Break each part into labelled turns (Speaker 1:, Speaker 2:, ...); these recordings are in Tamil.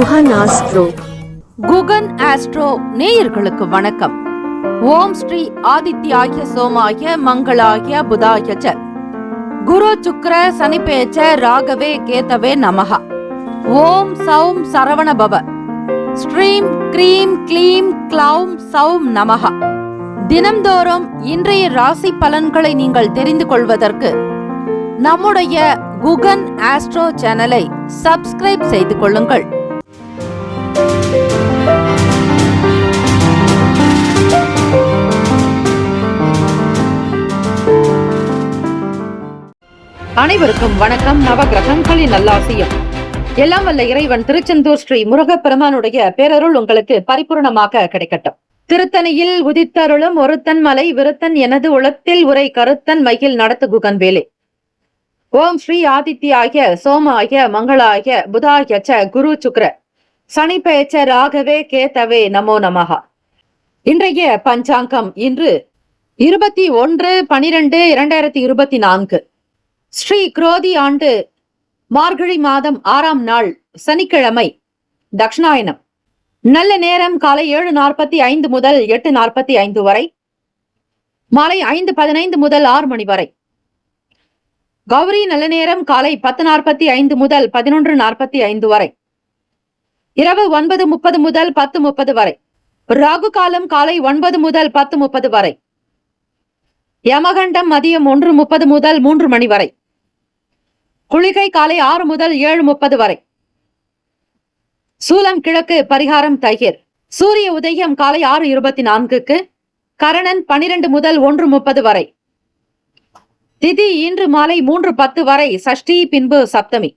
Speaker 1: குஹன் ஆஸ்ட்ரோ.
Speaker 2: குகன் ஆஸ்ட்ரோ நேயர்களுக்கு வணக்கம். ஓம் ஸ்ரீ ஆதித்யாய சோமாய மங்களாய புதாய ச குரு சுக்ர சனிபேச்ச ராகவே கேதவே நமஹ. ஓம் சௌம் சரவண பவ. ஸ்ரீம் க்ரீம் க்ளீம் க்ளௌம் சௌம் நமஹ. தினம்தோறும் இன்றைய ராசி பலன்களை நீங்கள் தெரிந்து கொள்வதற்கு நம்முடைய குகன் ஆஸ்ட்ரோ சேனலை சப்ஸ்கிரைப் செய்து கொள்ளுங்கள். அனைவருக்கும் வணக்கம். நவகிரகங்களின் நல்லாசியும் எல்லாம் வல்ல இறைவன் திருச்செந்தூர் ஸ்ரீ முருகப்பெருமானுடைய பேரருள் உங்களுக்கு பரிபூர்ணமாக கிடைக்கட்டும். திருத்தணியில் உதித்தருளும் ஒருத்தன் மலை விருத்தன் எனது உளத்தில் உரை கருத்தன் மகிழ் நடத்து குகன் வேலே. ஓம் ஸ்ரீ ஆதித்யாய சோமாய மங்களாய புதாய ச குரு சுக்ர சனிபேச்ச ராகவே கேதவே நமோ நமஹ. இன்றைய பஞ்சாங்கம் இன்று 21/12/2024 ஸ்ரீ குரோதி ஆண்டு மார்கழி மாதம் 6ஆம் நாள் சனிக்கிழமை, தக்ஷணாயனம். நல்ல நேரம் காலை 7:45 முதல் 8:45 வரை, மாலை 5:15 முதல் 6 மணி வரை. கௌரி நல்ல நேரம் காலை 10:45 முதல் 11:45 வரை, இரவு 9:30 முதல் 10:30 வரை. ராகு காலம் காலை 9 முதல் 10:30 வரை. யமகண்டம் மதியம் 1:30 முதல் 3 மணி வரை. குளிகை காலை 6 முதல் 7:30 வரை. சூலம் கிழக்கு, பரிகாரம் தயிர். சூரிய உதயம் காலை 6:24க்கு, கரணன் 12 முதல் 1:30 வரை. திதி இன்று மாலை 3:10 வரை, சஷ்டி பின்பு சப்தமி.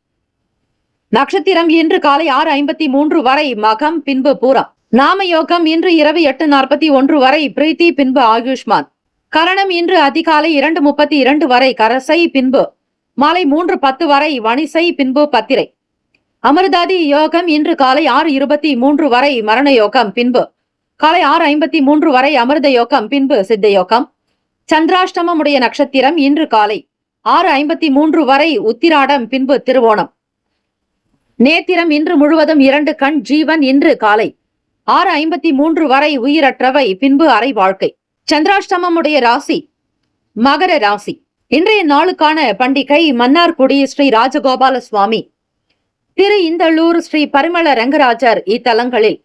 Speaker 2: நட்சத்திரம் இன்று காலை 6:53 வரை, மகம் பின்பு பூரம். நாம யோகம் இன்று இரவு 8:41 வரை, பிரீத்தி பின்பு ஆயுஷ்மான். கரணம் இன்று அதிகாலை 2:32 வரை, கரசை பின்பு மாலை 3:10 வரை, வணிசை பின்பு பத்திரை. அமிர்தாதி யோகம் இன்று காலை 6:23 வரை, மரண யோகம் பின்பு காலை 6:53 வரை, அமிர்த யோகம் பின்பு சித்த யோகம். சந்திராஷ்டமம் உடைய நட்சத்திரம் இன்று காலை 6:53 வரை, உத்திராடம் பின்பு திருவோணம். நேத்திரம் இன்று முழுவதும் 2 கண். ஜீவன் இன்று காலை 6:53 வரை, உயிரற்றவை பின்பு அரை வாழ்க்கை. சந்திராஷ்டமம் உடைய ராசி மகர ராசி. இன்றைய நாளுக்கான பண்டிகை மன்னார்குடி ஸ்ரீ ராஜகோபால சுவாமி, திரு இந்தளூர் ஸ்ரீ பரிமள ரங்கராஜர் இத்தலங்களில்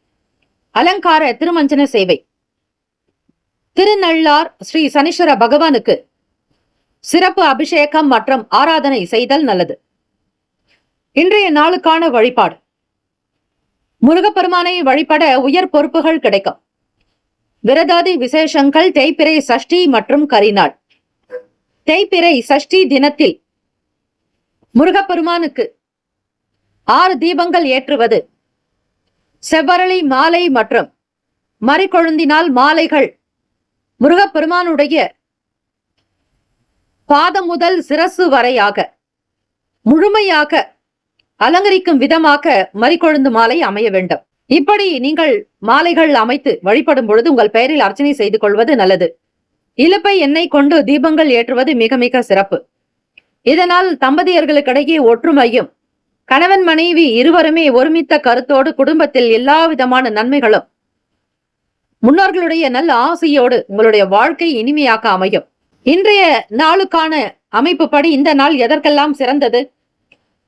Speaker 2: அலங்கார திருமஞ்சன சேவை. திருநள்ளார் ஸ்ரீ சனீஸ்வர பகவானுக்கு சிறப்பு அபிஷேகம் மற்றும் ஆராதனை செய்தல் நல்லது. இன்றைய நாளுக்கான வழிபாடு. முருகப்பெருமானை வழிபட உயர் பொறுப்புகள் கிடைக்கும். விரதாதி விசேஷங்கள் தேய்பிறை சஷ்டி மற்றும் கரிநாள். தேய்பிறை சஷ்டி தினத்தில் முருகப்பெருமானுக்கு 6 தீபங்கள் ஏற்றுவது, செவ்வரளி மாலை மற்றும் மறிக்கொழுந்தினால் மாலைகள் முருகப்பெருமானுடைய பாதம் முதல் சிரசு வரையாக முழுமையாக அலங்கரிக்கும் விதமாக மறிக்கொழுந்து மாலை அமைய வேண்டும். இப்படி நீங்கள் மாலைகள் அமைத்து வழிபடும் பொழுது உங்கள் பெயரில் அர்ச்சனை செய்து கொள்வது நல்லது. இலுப்பை எண்ணெய் கொண்டு தீபங்கள் ஏற்றுவது மிக மிக சிறப்பு. இதனால் தம்பதியர்களுக்கிடையே ஒற்றுமையும், கணவன் மனைவி இருவருமே ஒருமித்த கருத்தோடு குடும்பத்தில் எல்லா விதமான நன்மைகளும், முன்னோர்களுடைய நல்ல ஆசையோடு உங்களுடைய வாழ்க்கை இனிமையாக அமையும். இன்றைய நாளுக்கான அமைப்பு படி இந்த நாள் எதற்கெல்லாம் சிறந்தது?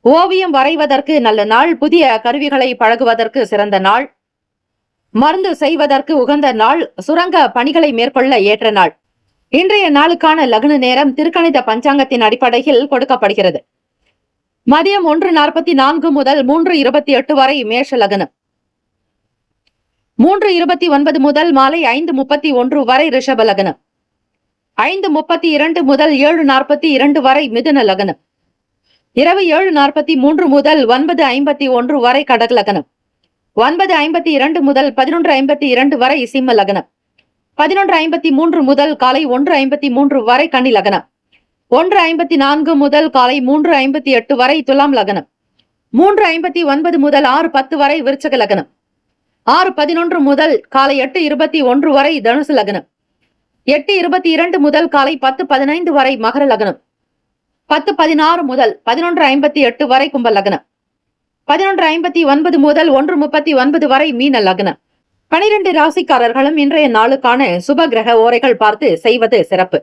Speaker 2: ஓவியம் வரைவதற்கு நல்ல நாள், புதிய கருவிகளை பழகுவதற்கு சிறந்த நாள், மருந்து செய்வதற்கு உகந்த நாள், சுரங்க பணிகளை மேற்கொள்ள ஏற்ற நாள். இன்றைய நாளுக்கான லக்ன நேரம் திருக்கணித பஞ்சாங்கத்தின் அடிப்படையில் கொடுக்கப்படுகிறது. மதியம் 1:44 முதல் 3:28 வரை மேஷ லக்னம். 3:29 முதல் மாலை 5:31 வரை ரிஷப லக்னம். 5:32 முதல் 7:42 வரை மிதுன லக்னம். இரவு 7:43 முதல் 9:51 வரை கடக லக்னம். 9:52 முதல் 11:52 வரை சிம்ம லக்னம். 11:53 முதல் காலை 1:53 வரை கன்னி லக்னம். 1:54 முதல் காலை 3:58 வரை துலாம் லக்னம். 3:59 முதல் 6:10 வரை விருச்சக லக்னம். 6:11 முதல் காலை 8:21 வரை தனுசு லக்னம். 8:22 முதல் காலை 10:15 வரை மகர லக்னம். 10:16 முதல் 11:58 வரை கும்ப லக்னம். 11:59 முதல் 1:39 வரை மீன லக்னம். 12 ராசிக்காரர்களும் இன்றைய நாளுக்கான சுப கிரக ஓரைகள் பார்த்து செய்வது சிறப்பு.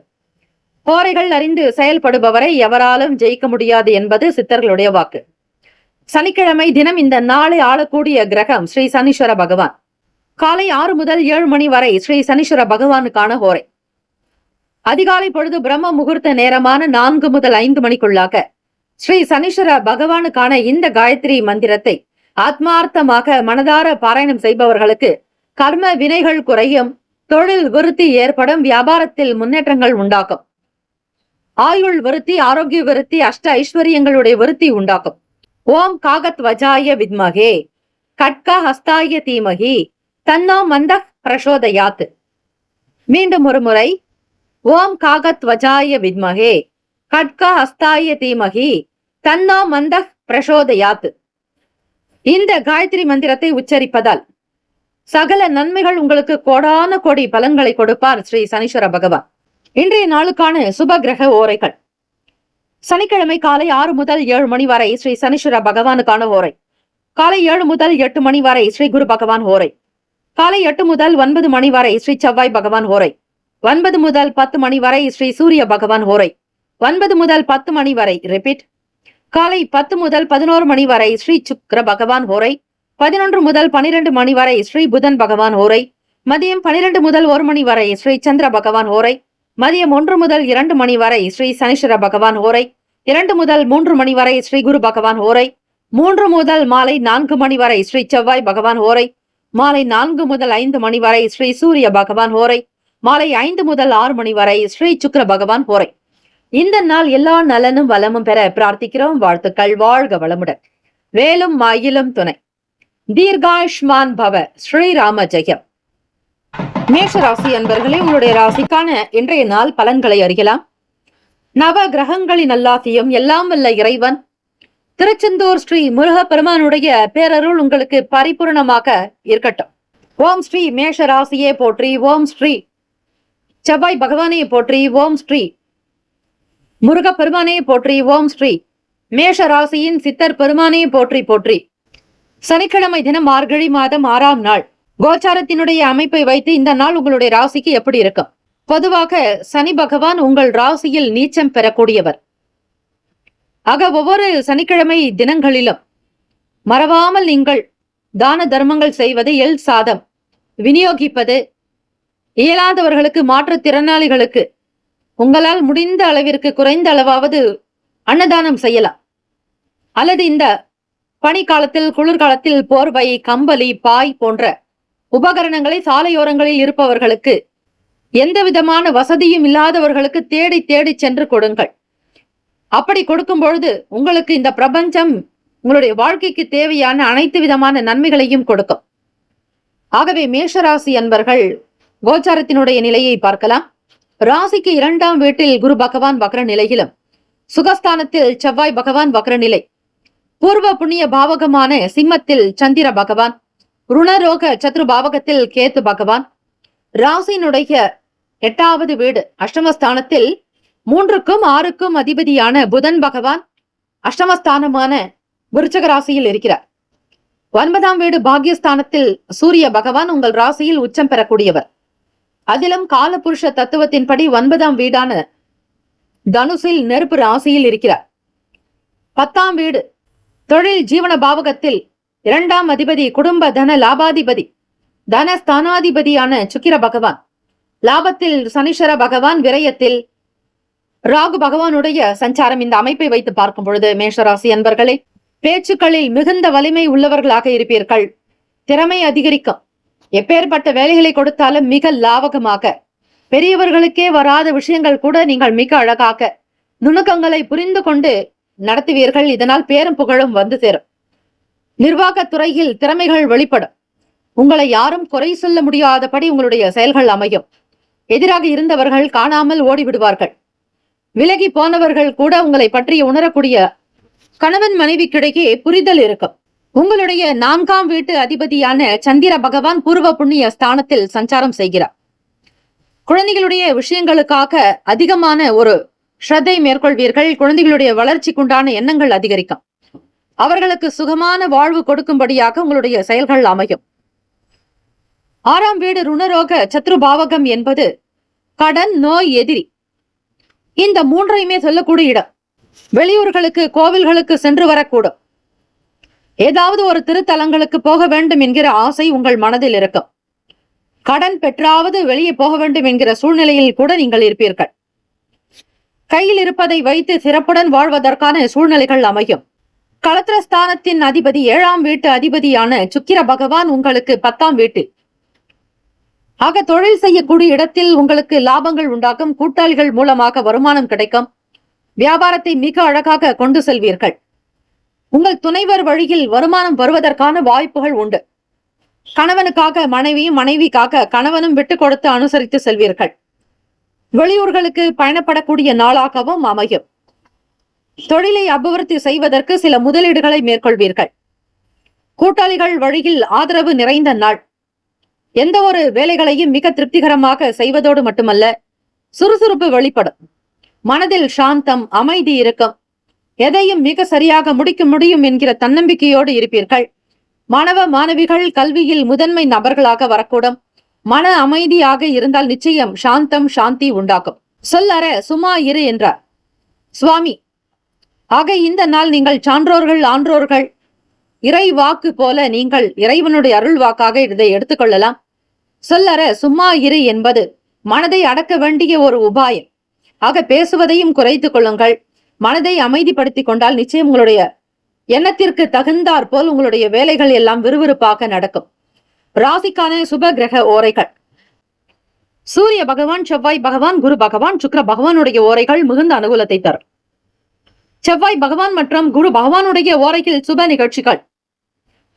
Speaker 2: ஓரைகள் அறிந்து செயல்படுபவரை எவராலும் ஜெயிக்க முடியாது என்பது சித்தர்களுடைய வாக்கு. சனிக்கிழமை தினம் இந்த நாளை ஆளக்கூடிய கிரகம் ஸ்ரீ சனீஸ்வர பகவான். காலை 6 முதல் 7 மணி வரை ஸ்ரீ சனீஸ்வர பகவானுக்கான ஓரை. அதிகாலை பொழுது பிரம்ம முகூர்த்த நேரமான 4 முதல் 5 மணிக்குள்ளாக ஸ்ரீ சனீஸ்வர பகவானுக்கான இந்த காயத்ரி மந்திரத்தை ஆத்மார்த்தமாக மனதார பாராயணம் செய்பவர்களுக்கு கர்ம வினைகள் குறையும், தொழில் விருத்தி ஏற்படும், வியாபாரத்தில் முன்னேற்றங்கள் உண்டாக்கும், ஆயுள் விருத்தி, ஆரோக்கிய விருத்தி, அஷ்ட ஐஸ்வர்யங்களுடைய விருத்தி உண்டாக்கும். ஓம் காகத் வஜாய வித்மகே கட்க ஹஸ்தாய தீமகி தன்னோ மந்த பிரசோதயாத். மீண்டும் ஒரு முறை, ஓம் காகத் வஜாய வித்மகே கட்க ஹஸ்தாய தீமகி தன்னோ மந்த பிரசோதயாத். இந்த காயத்ரி மந்திரத்தை உச்சரிப்பதால் சகல நன்மைகள் உங்களுக்கு கோடான கோடி பலன்களை கொடுப்பார் ஸ்ரீ சனீஸ்வர பகவான். இன்றைய நாளுக்கான சுப கிரக ஓரைகள். சனிக்கிழமை காலை 6 முதல் 7 மணி வரை ஸ்ரீ சனீஸ்வர பகவானுக்கான ஓரை. காலை 7 முதல் 8 மணி வரை ஸ்ரீ குரு பகவான் ஓரை. காலை 8 முதல் 9 மணி வரை ஸ்ரீ செவ்வாய் பகவான் ஓரை. 9 முதல் 10 மணி வரை ஸ்ரீ சூரிய பகவான் ஓரை. 9 முதல் 10 மணி வரை ரிப்பீட். காலை 10 முதல் 11 மணி வரை ஸ்ரீ சுக்கிர பகவான் ஓரை. 11 முதல் 12 மணி வரை ஸ்ரீ புதன் பகவான் ஓரை. மதியம் 12 முதல் 1 மணி வரை ஸ்ரீ சந்திர பகவான் ஓரை. மதியம் 1 முதல் 2 மணி வரை ஸ்ரீ சனீஸ்வர பகவான் ஓரை. 2 முதல் 3 மணி வரை ஸ்ரீ குரு பகவான் ஓரை. 3 முதல் மாலை 4 மணி வரை ஸ்ரீ செவ்வாய் பகவான் ஓரை. மாலை 4 முதல் 5 மணி வரை ஸ்ரீ சூரிய பகவான் ஓரை. மாலை 5 முதல் 6 மணி வரை ஸ்ரீ சுக்கிர பகவான் ஓரை. இந்த நாள் எல்லா நலனும் வளமும் பெற பிரார்த்திக்கிறோம். வாழ்த்துக்கள். வாழ்க வளமுடன். வேலும் மயிலும் துணை. தீர்காயுஷ்மான் பவ. ஸ்ரீராம ஜெயம். மேஷ ராசி அன்பர்களே, உங்களுடைய ராசிக்கான இன்றைய நாள் பலன்களை அறியலாம். நவ கிரகங்களின் நல்லாசியும் எல்லாம் வல்ல இறைவன் திருச்செந்தூர் ஸ்ரீ முருக பெருமானுடைய பேரருள் உங்களுக்கு பரிபூர்ணமாக இருக்கட்டும். ஓம் ஸ்ரீ மேஷ ராசியே போற்றி. ஓம் ஸ்ரீ செவ்வாய் பகவானே போற்றி. ஓம் ஸ்ரீ முருக பெருமானே போற்றி. ஓம் ஸ்ரீ மேஷ ராசியின் சித்தர் பெருமானே போற்றி போற்றி. சனிக்கிழமை தினம் மார்கழி மாதம் 6ஆம் நாள். கோச்சாரத்தினுடைய அமைப்பை வைத்து இந்த நாள் உங்களுடைய ராசிக்கு எப்படி இருக்கும்? பொதுவாக சனி பகவான் உங்கள் ராசியில் நீச்சம் பெறக்கூடியவர். ஆக ஒவ்வொரு சனிக்கிழமை தினங்களிலும் மறவாமல் நீங்கள் தான தர்மங்கள் செய்வது, எல் சாதம் விநியோகிப்பது, இயலாதவர்களுக்கு, மாற்றுத்திறனாளிகளுக்கு உங்களால் முடிந்த அளவிற்கு குறைந்த அளவாவது அன்னதானம் செய்யலாம். அல்லது இந்த பனிக்காலத்தில், குளிர்காலத்தில் போர்வை, கம்பளி, பாய் போன்ற உபகரணங்களை சாலையோரங்களில் இருப்பவர்களுக்கு, எந்த விதமான வசதியும் இல்லாதவர்களுக்கு தேடி தேடி சென்று கொடுங்கள். அப்படி கொடுக்கும் பொழுது உங்களுக்கு இந்த பிரபஞ்சம் உங்களுடைய வாழ்க்கைக்கு தேவையான அனைத்து விதமான நன்மைகளையும் கொடுக்கும். ஆகவே மேஷராசி அன்பர்கள் கோச்சாரத்தினுடைய நிலையை பார்க்கலாம். ராசிக்கு 2ஆம் வீட்டில் குரு பகவான் வக்ர நிலையிலும், சுகஸ்தானத்தில் செவ்வாய் பகவான் வக்ர நிலை, பூர்வ புண்ணிய பாவகமான சிம்மத்தில் சந்திர பகவான், ருணரோக சத்ரு பாவகத்தில் கேத்து பகவான், ராசியினுடைய 8வது வீடு அஷ்டமஸ்தானத்தில் 3க்கும் 6க்கும் அதிபதியான புதன் பகவான் அஷ்டமஸ்தானமான விருச்சக ராசியில் இருக்கிறார். 9ஆம் வீடு பாக்யஸ்தானத்தில் சூரிய பகவான் உங்கள் ராசியில் உச்சம் பெறக்கூடியவர். அதிலும் காலபுருஷ தத்துவத்தின்படி 9ஆம் வீடான தனுசில் நெருப்பு ராசியில் இருக்கிறார். 10ஆம் வீடு தொழில் ஜீவன பாவகத்தில் 2ஆம் அதிபதி குடும்ப தன லாபாதிபதி தனஸ்தானாதிபதியான சுக்கிர பகவான், லாபத்தில் சனீஸ்வர பகவான், விரயத்தில் ராகு பகவானுடைய சஞ்சாரம். இந்த அமைப்பை வைத்து பார்க்கும் பொழுது மேஷராசி அன்பர்களே, பேச்சுக்களில் மிகுந்த வலிமை உள்ளவர்களாக இருப்பீர்கள். திறமை அதிகரிக்கும். எப்பேற்பட்ட வேலைகளை கொடுத்தாலும் மிக லாவகமாக, பெரியவர்களுக்கே வராத விஷயங்கள் கூட நீங்கள் மிக அழகாக நுணுக்கங்களை புரிந்து கொண்டு நடத்துவீர்கள். இதனால் பேரும் புகழும் வந்து சேரும். நிர்வாகத்துறையில் திறமைகள் வெளிப்படும். உங்களை யாரும் குறை சொல்ல முடியாதபடி உங்களுடைய செயல்கள் அமையும். எதிராக இருந்தவர்கள் காணாமல் ஓடிவிடுவார்கள். விலகி போனவர்கள் கூட உங்களை பற்றி உணரக்கூடிய கணவன் மனைவிக்கிடையே புரிதல் இருக்கும். உங்களுடைய 4ஆம் வீட்டு அதிபதியான சந்திர பகவான் பூர்வ புண்ணிய ஸ்தானத்தில் சஞ்சாரம் செய்கிறார். குழந்தைகளுடைய விஷயங்களுக்காக அதிகமான ஒரு ஸ்ரத்தை மேற்கொள்வீர்கள். குழந்தைகளுடைய வளர்ச்சிக்குண்டான எண்ணங்கள் அதிகரிக்கும். அவர்களுக்கு சுகமான வாழ்வு கொடுக்கும்படியாக உங்களுடைய செயல்கள் அமையும். 6ஆம் வீடு ருணரோக சத்ருபாவகம் என்பது கடன், நோய், எதிரி, இந்த மூன்றையுமே சொல்லக்கூடிய இடம். வெளியூர்களுக்கு, கோவில்களுக்கு சென்று வரக்கூடும். ஏதாவது ஒரு திருத்தலங்களுக்கு போக வேண்டும் என்கிற ஆசை உங்கள் மனதில் இருக்கும். கடன் பெற்றாவது வெளியே போக வேண்டும் என்கிற சூழ்நிலையில் கூட நீங்கள் இருப்பீர்கள். கையில் இருப்பதை வைத்து சிறப்புடன் வாழ்வதற்கான சூழ்நிலைகள் அமையும். களத்திரஸ்தானத்தின் அதிபதி 7ஆம் வீட்டு அதிபதியான சுக்கிர பகவான் உங்களுக்கு 10ஆம் வீட்டு. ஆக தொழில் செய்யக்கூடிய இடத்தில் உங்களுக்கு லாபங்கள் உண்டாகும். கூட்டாளிகள் மூலமாக வருமானம் கிடைக்கும். வியாபாரத்தை மிக அழகாக கொண்டு செல்வீர்கள். உங்கள் துணைவர் வழியில் வருமானம் வருவதற்கான வாய்ப்புகள் உண்டு. கணவனுக்காக மனைவியும், மனைவிக்காக கணவனும் விட்டு கொடுத்து அனுசரித்து செல்வீர்கள். வெளியூர்களுக்கு பயணப்படக்கூடிய நாளாகவும் அமையும். தொழிலை அபிவிருத்தி செய்வதற்கு சில முதலீடுகளை மேற்கொள்வீர்கள். கூட்டாளிகள் வழியில் ஆதரவு நிறைந்த நாள். எந்த ஒரு வேலைகளையும் மிக திருப்திகரமாக செய்வதோடு மட்டுமல்ல, சுறுசுறுப்பு வெளிப்படும். மனதில் சாந்தம், அமைதி இருக்கும். எதையும் மிக சரியாக முடிக்க முடியும் என்கிற தன்னம்பிக்கையோடு இருப்பீர்கள். மாணவ மாணவிகள் கல்வியில் முதன்மை நபர்களாக வரக்கூடும். மன அமைதியாக இருந்தால் நிச்சயம் சாந்தம், சாந்தி உண்டாகும். சொல்லற சும்மா இரு என்றார் சுவாமி. ஆக இந்த நாள் நீங்கள் சான்றோர்கள், ஆன்றோர்கள், இறை வாக்கு போல நீங்கள் இறைவனுடைய அருள் வாக்காக இதை எடுத்துக்கொள்ளலாம். சொல்லற சும்மா இரு என்பது மனதை அடக்க வேண்டிய ஒரு உபாயம். ஆக பேசுவதையும் குறைத்துக் கொள்ளுங்கள். மனதை அமைதிப்படுத்திக் கொண்டால் நிச்சயம் உங்களுடைய எண்ணத்திற்கு தகுந்தாற் போல் உங்களுடைய வேலைகள் எல்லாம் விறுவிறுப்பாக நடக்கும். ராசிக்கான சுப கிரக ஓரைகள். சூரிய பகவான், செவ்வாய் பகவான், குரு பகவான், சுக்கிர பகவானுடைய ஓரைகள் மிகுந்த அனுகூலத்தை தரும். செவ்வாய் பகவான் மற்றும் குரு பகவானுடைய ஓரையில் சுப நிகழ்ச்சிகள்,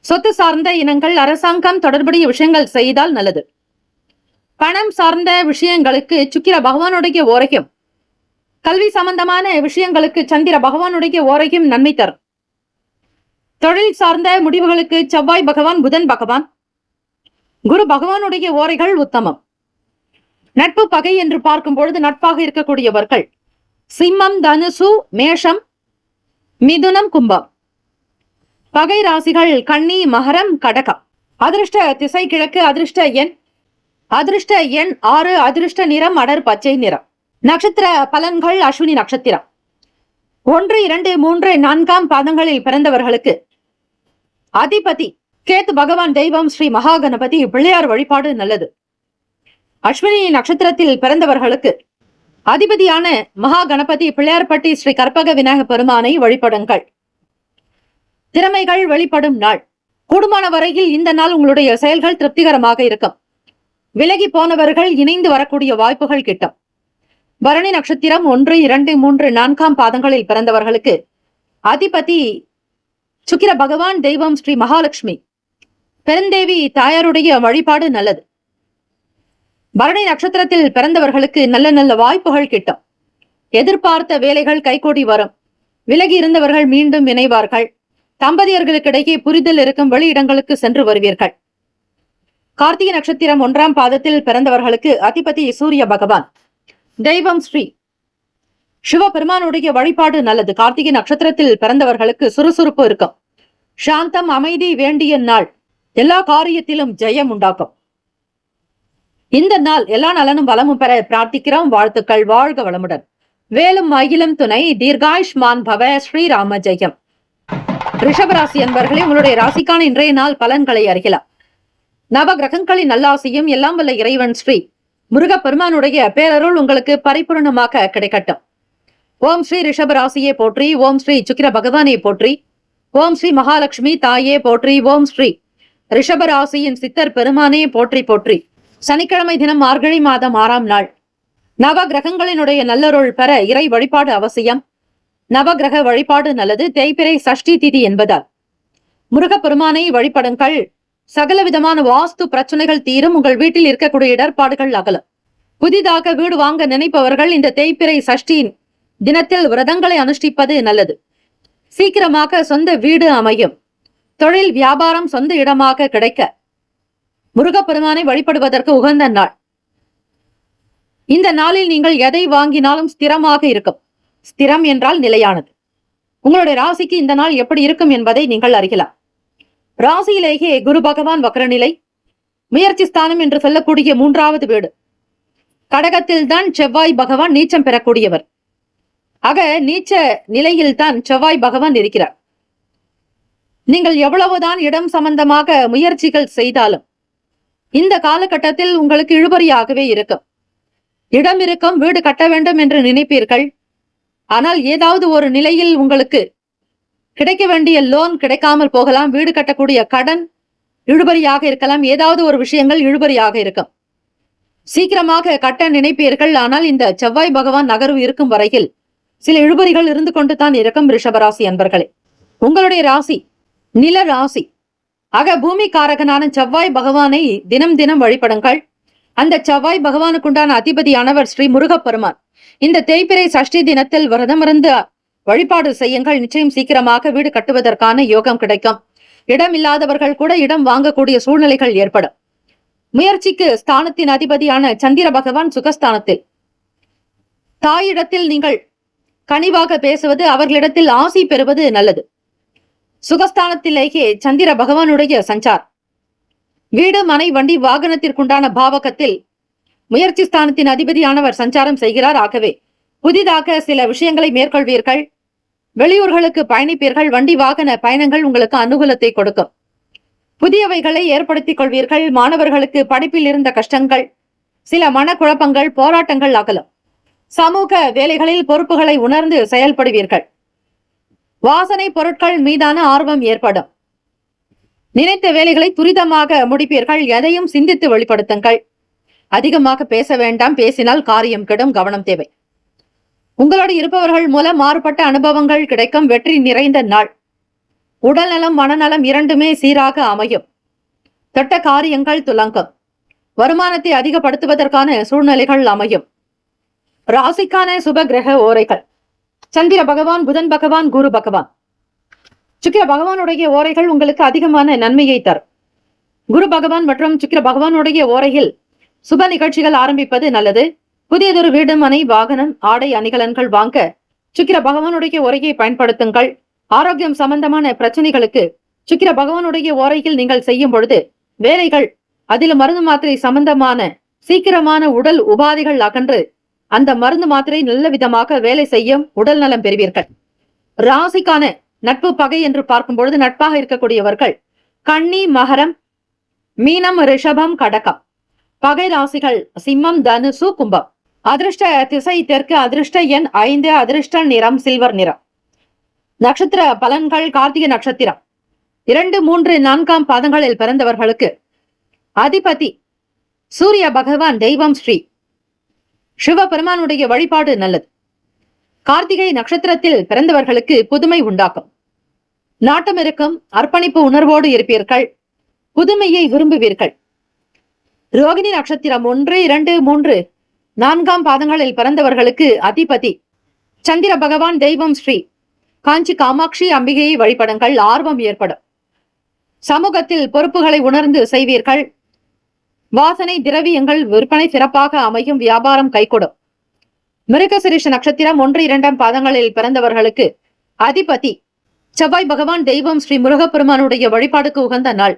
Speaker 2: சொத்து சார்ந்த இனங்கள், அரசாங்கம் தொடர்புடைய விஷயங்கள் செய்தால் நல்லது. பணம் சார்ந்த விஷயங்களுக்கு சுக்கிர பகவானுடைய ஓரையும், கல்வி சம்பந்தமான விஷயங்களுக்கு சந்திர பகவானுடைய ஓரையும் நன்மை தரும். தொழில் சார்ந்த முடிவுகளுக்கு செவ்வாய் பகவான், புதன் பகவான், குரு பகவானுடைய ஓரைகள் உத்தமம். நட்பு பகை என்று பார்க்கும் பொழுது நட்பாக இருக்கக்கூடியவர்கள் சிம்மம், தனுசு, மேஷம், மிதுனம், கும்பம். பகை ராசிகள் கன்னி, மகரம், கடகம். அதிர்ஷ்ட திசை கிழக்கு. அதிர்ஷ்ட எண் 6. அதிர்ஷ்ட நிறம் அடர் பச்சை நிறம். நட்சத்திர பலன்கள். அஸ்வினி நட்சத்திரம் 1, 2, 3, 4ஆம் பாதங்களில் பிறந்தவர்களுக்கு அதிபதி கேத்து பகவான், தெய்வம் ஸ்ரீ மகா கணபதி, பிள்ளையார் வழிபாடு நல்லது. அஸ்வினி நட்சத்திரத்தில் பிறந்தவர்களுக்கு அதிபதியான மகா கணபதி, பிள்ளையார்பட்டி ஸ்ரீ கற்பக விநாயக பெருமானை வழிபடுங்கள். திறமைகள் வெளிப்படும் நாள். கூடுமான வரையில் இந்த நாள் உங்களுடைய செயல்கள் திருப்திகரமாக இருக்கும். விலகி போனவர்கள் இணைந்து வரக்கூடிய வாய்ப்புகள் கிட்டும். பரணி நட்சத்திரம் 1, 2, 3, 4ஆம் பாதங்களில் பிறந்தவர்களுக்கு அதிபதி சுக்கிர பகவான், தெய்வம் ஸ்ரீ மகாலட்சுமி, பெருந்தேவி தாயாருடைய வழிபாடு நல்லது. பரணி நட்சத்திரத்தில் பிறந்தவர்களுக்கு நல்ல நல்ல வாய்ப்புகள் கிட்டும். எதிர்பார்த்த வேலைகள் கைகூடி வரும். விலகி இருந்தவர்கள் மீண்டும் இணைவார்கள். தம்பதியர்களுக்கிடையே புரிதல் இருக்கும். வெளியிடங்களுக்கு சென்று வருவீர்கள். கார்த்திகை நட்சத்திரம் 1ஆம் பாதத்தில் பிறந்தவர்களுக்கு அதிபதி சூரிய பகவான், தெய்வம் ஸ்ரீ சிவபெருமானுடைய வழிபாடு நல்லது. கார்த்திகை நட்சத்திரத்தில் பிறந்தவர்களுக்கு சுறுசுறுப்பு இருக்கும். சாந்தம், அமைதி வேண்டிய நாள். எல்லா காரியத்திலும் ஜெயம் உண்டாக்கும். இந்த நாள் எல்லா நலனும் வளமும் பெற பிரார்த்திக்கிறோம். வாழ்த்துக்கள். வாழ்க வளமுடன். வேலும் மயிலும் துணை. தீர்காயுஷ்மான் பவ. ஸ்ரீராம ஜெயம். ரிஷபராசி என்பர்களே, உங்களுடைய ராசிக்கான இன்றைய நாள் பலன்களை அறியலாம். நவ கிரகங்களின் நல்லாசியும் எல்லாம் வல்ல இறைவன் ஸ்ரீ முருகப்பெருமானுடைய பேரருள் உங்களுக்கு பரிபூர்ணமாக கிடைக்கட்டும். ஓம் ஸ்ரீ ரிஷபராசியே போற்றி. ஓம் ஸ்ரீ சுக்கிர பகவானே போற்றி. ஓம் ஸ்ரீ மகாலட்சுமி தாயே போற்றி. ஓம் ஸ்ரீ ரிஷபராசியின் சித்தர் பெருமானே போற்றி போற்றி. சனிக்கிழமை தினம் மார்கழி மாதம் 6ஆம் நாள். நவ கிரகங்களினுடைய நல்லருள் பெற இறை வழிபாடு அவசியம். நவகிரக வழிபாடு நல்லது. தேய்பிறை சஷ்டி திதி என்பதால் முருகப்பெருமானை வழிபடுங்கள். சகல விதமான வாஸ்து பிரச்சனைகள் தீரும். உங்கள் வீட்டில் இருக்கக்கூடிய இடர்பாடுகள் அகலும். புதிதாக வீடு வாங்க நினைப்பவர்கள் இந்த தேய்பிறை சஷ்டியின் தினத்தில் விரதங்களை அனுஷ்டிப்பது நல்லது. சீக்கிரமாக சொந்த வீடு அமையும். தொழில் வியாபாரம் சொந்த இடமாக கிடைக்க முருகப்பெருமானை வழிபடுவதற்கு உகந்த நாள். இந்த நாளில் நீங்கள் எதை வாங்கினாலும் ஸ்திரமாக இருக்கும். ஸ்திரம் என்றால் நிலையானது. உங்களுடைய ராசிக்கு இந்த நாள் எப்படி இருக்கும் என்பதை நீங்கள் அறியலாம். ராசியிலேயே குரு பகவான் வக்ரநிலை, முயற்சி ஸ்தானம் என்று சொல்லக்கூடிய 3வது வீடு. கடகத்தில் தான் செவ்வாய் பகவான் நீச்சம் பெறக்கூடியவர். ஆக நீச்ச நிலையில் தான் செவ்வாய் பகவான் இருக்கிறார். நீங்கள் எவ்வளவுதான் இடம் சம்பந்தமாக முயற்சிகள் செய்தாலும் இந்த காலகட்டத்தில் உங்களுக்கு இழுபறியாகவே இருக்கும். இடம் இருக்கும், வீடு கட்ட வேண்டும் என்று நினைப்பீர்கள். ஆனால் ஏதாவது ஒரு நிலையில் உங்களுக்கு கிடைக்க வேண்டிய லோன் கிடைக்காமல் போகலாம். வீடு கட்டக்கூடிய கடன் இழுபறியாக இருக்கலாம். ஏதாவது ஒரு விஷயங்கள் இழுபறியாக இருக்கும். சீக்கிரமாக கட்ட நினைப்பீர்கள். ஆனால் இந்த செவ்வாய் பகவான் நகர்வு இருக்கும் வரையில் சில இழுபறிகள் இருந்து கொண்டு தான் இருக்கும். ரிஷபராசி அன்பர்களே, உங்களுடைய ராசி நில ராசி. ஆக பூமி காரகனான செவ்வாய் பகவானை தினம் தினம் வழிபடுங்கள். அந்த செவ்வாய் பகவானுக்குண்டான அதிபதியானவர் ஸ்ரீ முருகப்பெருமான். இந்த தேய்பிறை சஷ்டி தினத்தில் விரதமிருந்து வழிபாடு செய்யுங்கள். நிச்சயம் சீக்கிரமாக வீடு கட்டுவதற்கான யோகம் கிடைக்கும். இடம் இல்லாதவர்கள் கூட இடம் வாங்கக்கூடிய சூழ்நிலைகள் ஏற்படும். முயற்சிக்கு ஸ்தானத்தின் அதிபதியான சந்திர பகவான் சுகஸ்தானத்தில். தாயிடத்தில் நீங்கள் கனிவாக பேசுவது, அவர்களிடத்தில் ஆசி பெறுவது நல்லது. சுகஸ்தானத்திலேயே சந்திர பகவானுடைய சஞ்சார். வீடு மனை வண்டி வாகனத்திற்குண்டான பாவகத்தில் முயற்சி ஸ்தானத்தின் அதிபதியானவர் சஞ்சாரம் செய்கிறார். ஆகவே புதிதாக சில விஷயங்களை மேற்கொள்வீர்கள். வெளியூர்களுக்கு பயணிப்பீர்கள். வண்டி வாகன பயணங்கள் உங்களுக்கு அனுகூலத்தை கொடுக்கும். புதியவைகளை ஏற்படுத்திக் கொள்வீர்கள். மாணவர்களுக்கு படிப்பில் இருந்த கஷ்டங்கள், சில மனக்குழப்பங்கள், போராட்டங்கள் அகலும். சமூக வேலைகளில் பொறுப்புகளை உணர்ந்து செயல்படுவீர்கள். வாசனை பொருட்கள் மீதான ஆர்வம் ஏற்படும். நினைத்த வேலைகளை துரிதமாக முடிப்பீர்கள். எதையும் சிந்தித்து வெளிப்படுத்துங்கள். அதிகமாக பேச வேண்டாம். பேசினால் காரியம் கெடும். கவனம் தேவை. உங்களோடு இருப்பவர்கள் மூலம் மாறுபட்ட அனுபவங்கள் கிடைக்கும். வெற்றி நிறைந்த நாள். உடல் நலம் மனநலம் இரண்டுமே சீராக அமையும். தொட்ட காரியங்கள் துலங்கும். வருமானத்தை அதிகப்படுத்துவதற்கான சூழ்நிலைகள் அமையும். ராசிக்கான சுப கிரக ஓரைகள்: சந்திர பகவான், புதன் பகவான், குரு பகவான். சுக்கிர பகவானுடைய ஓரைகள் உங்களுக்கு அதிகமான நன்மையை தரும். குரு பகவான் மற்றும் சுக்கிர பகவானுடைய ஓரையில் சுப நிகழ்ச்சிகள் ஆரம்பிப்பது நல்லது. புதியதொரு வீடு மனை வாகனம் ஆடை அணிகலன்கள் வாங்க சுக்கிர பகவானுடைய ஓரையை பயன்படுத்துங்கள். ஆரோக்கியம் சம்பந்தமான பிரச்சனைகளுக்கு சுக்கிர பகவானுடைய ஓரையில் நீங்கள் செய்யும் பொழுது வேலைகள், அதில் மருந்து மாத்திரை சம்பந்தமான சீக்கிரமான உடல் உபாதைகள் அகன்று அந்த மருந்து மாத்திரை நல்ல விதமாக வேலை செய்யும். உடல் நலம் பெறுவீர்கள். ராசிக்கான நட்பு பகை என்று பார்க்கும் பொழுது நட்பாக இருக்கக்கூடியவர்கள் கன்னி, மகரம், மீனம், ரிஷபம், கடகம். பகை ராசிகள் சிம்மம், தனுசு, கும்பம். அதிர்ஷ்ட திசை தெற்கு. அதிர்ஷ்ட எண் 5. அதிர்ஷ்ட நிறம் சில்வர் நிறம். நட்சத்திர பலன்கள்: கார்த்திகை நட்சத்திரம் 2, 3, 4ஆம் பாதங்களில் பிறந்தவர்களுக்கு அதிபதி சூரிய பகவான். தெய்வம் ஸ்ரீ சிவபெருமானுடைய வழிபாடு நல்லது. கார்த்திகை நட்சத்திரத்தில் பிறந்தவர்களுக்கு புதுமை உண்டாக்கும். நாட்டம் இருக்கும். அர்ப்பணிப்பு உணர்வோடு இருப்பீர்கள். புதுமையை விரும்புவீர்கள். ரோகிணி நட்சத்திரம் 1, 2, 3, 4ஆம் பாதங்களில் பிறந்தவர்களுக்கு அதிபதி சந்திர பகவான். தெய்வம் ஸ்ரீ காஞ்சி காமாட்சி அம்பிகையை வழிபடுங்கள். ஆர்வம் ஏற்படும். சமூகத்தில் பொறுப்புகளை உணர்ந்து செய்வீர்கள். வாசனை திரவியங்கள் விற்பனை சிறப்பாக அமையும். வியாபாரம் கைகூடும். மிருகசிரிஷ நட்சத்திரம் 1, 2ஆம் பாதங்களில் பிறந்தவர்களுக்கு அதிபதி செவ்வாய் பகவான். தெய்வம் ஸ்ரீ முருகப்பெருமானுடைய வழிபாடுக்கு உகந்த நாள்.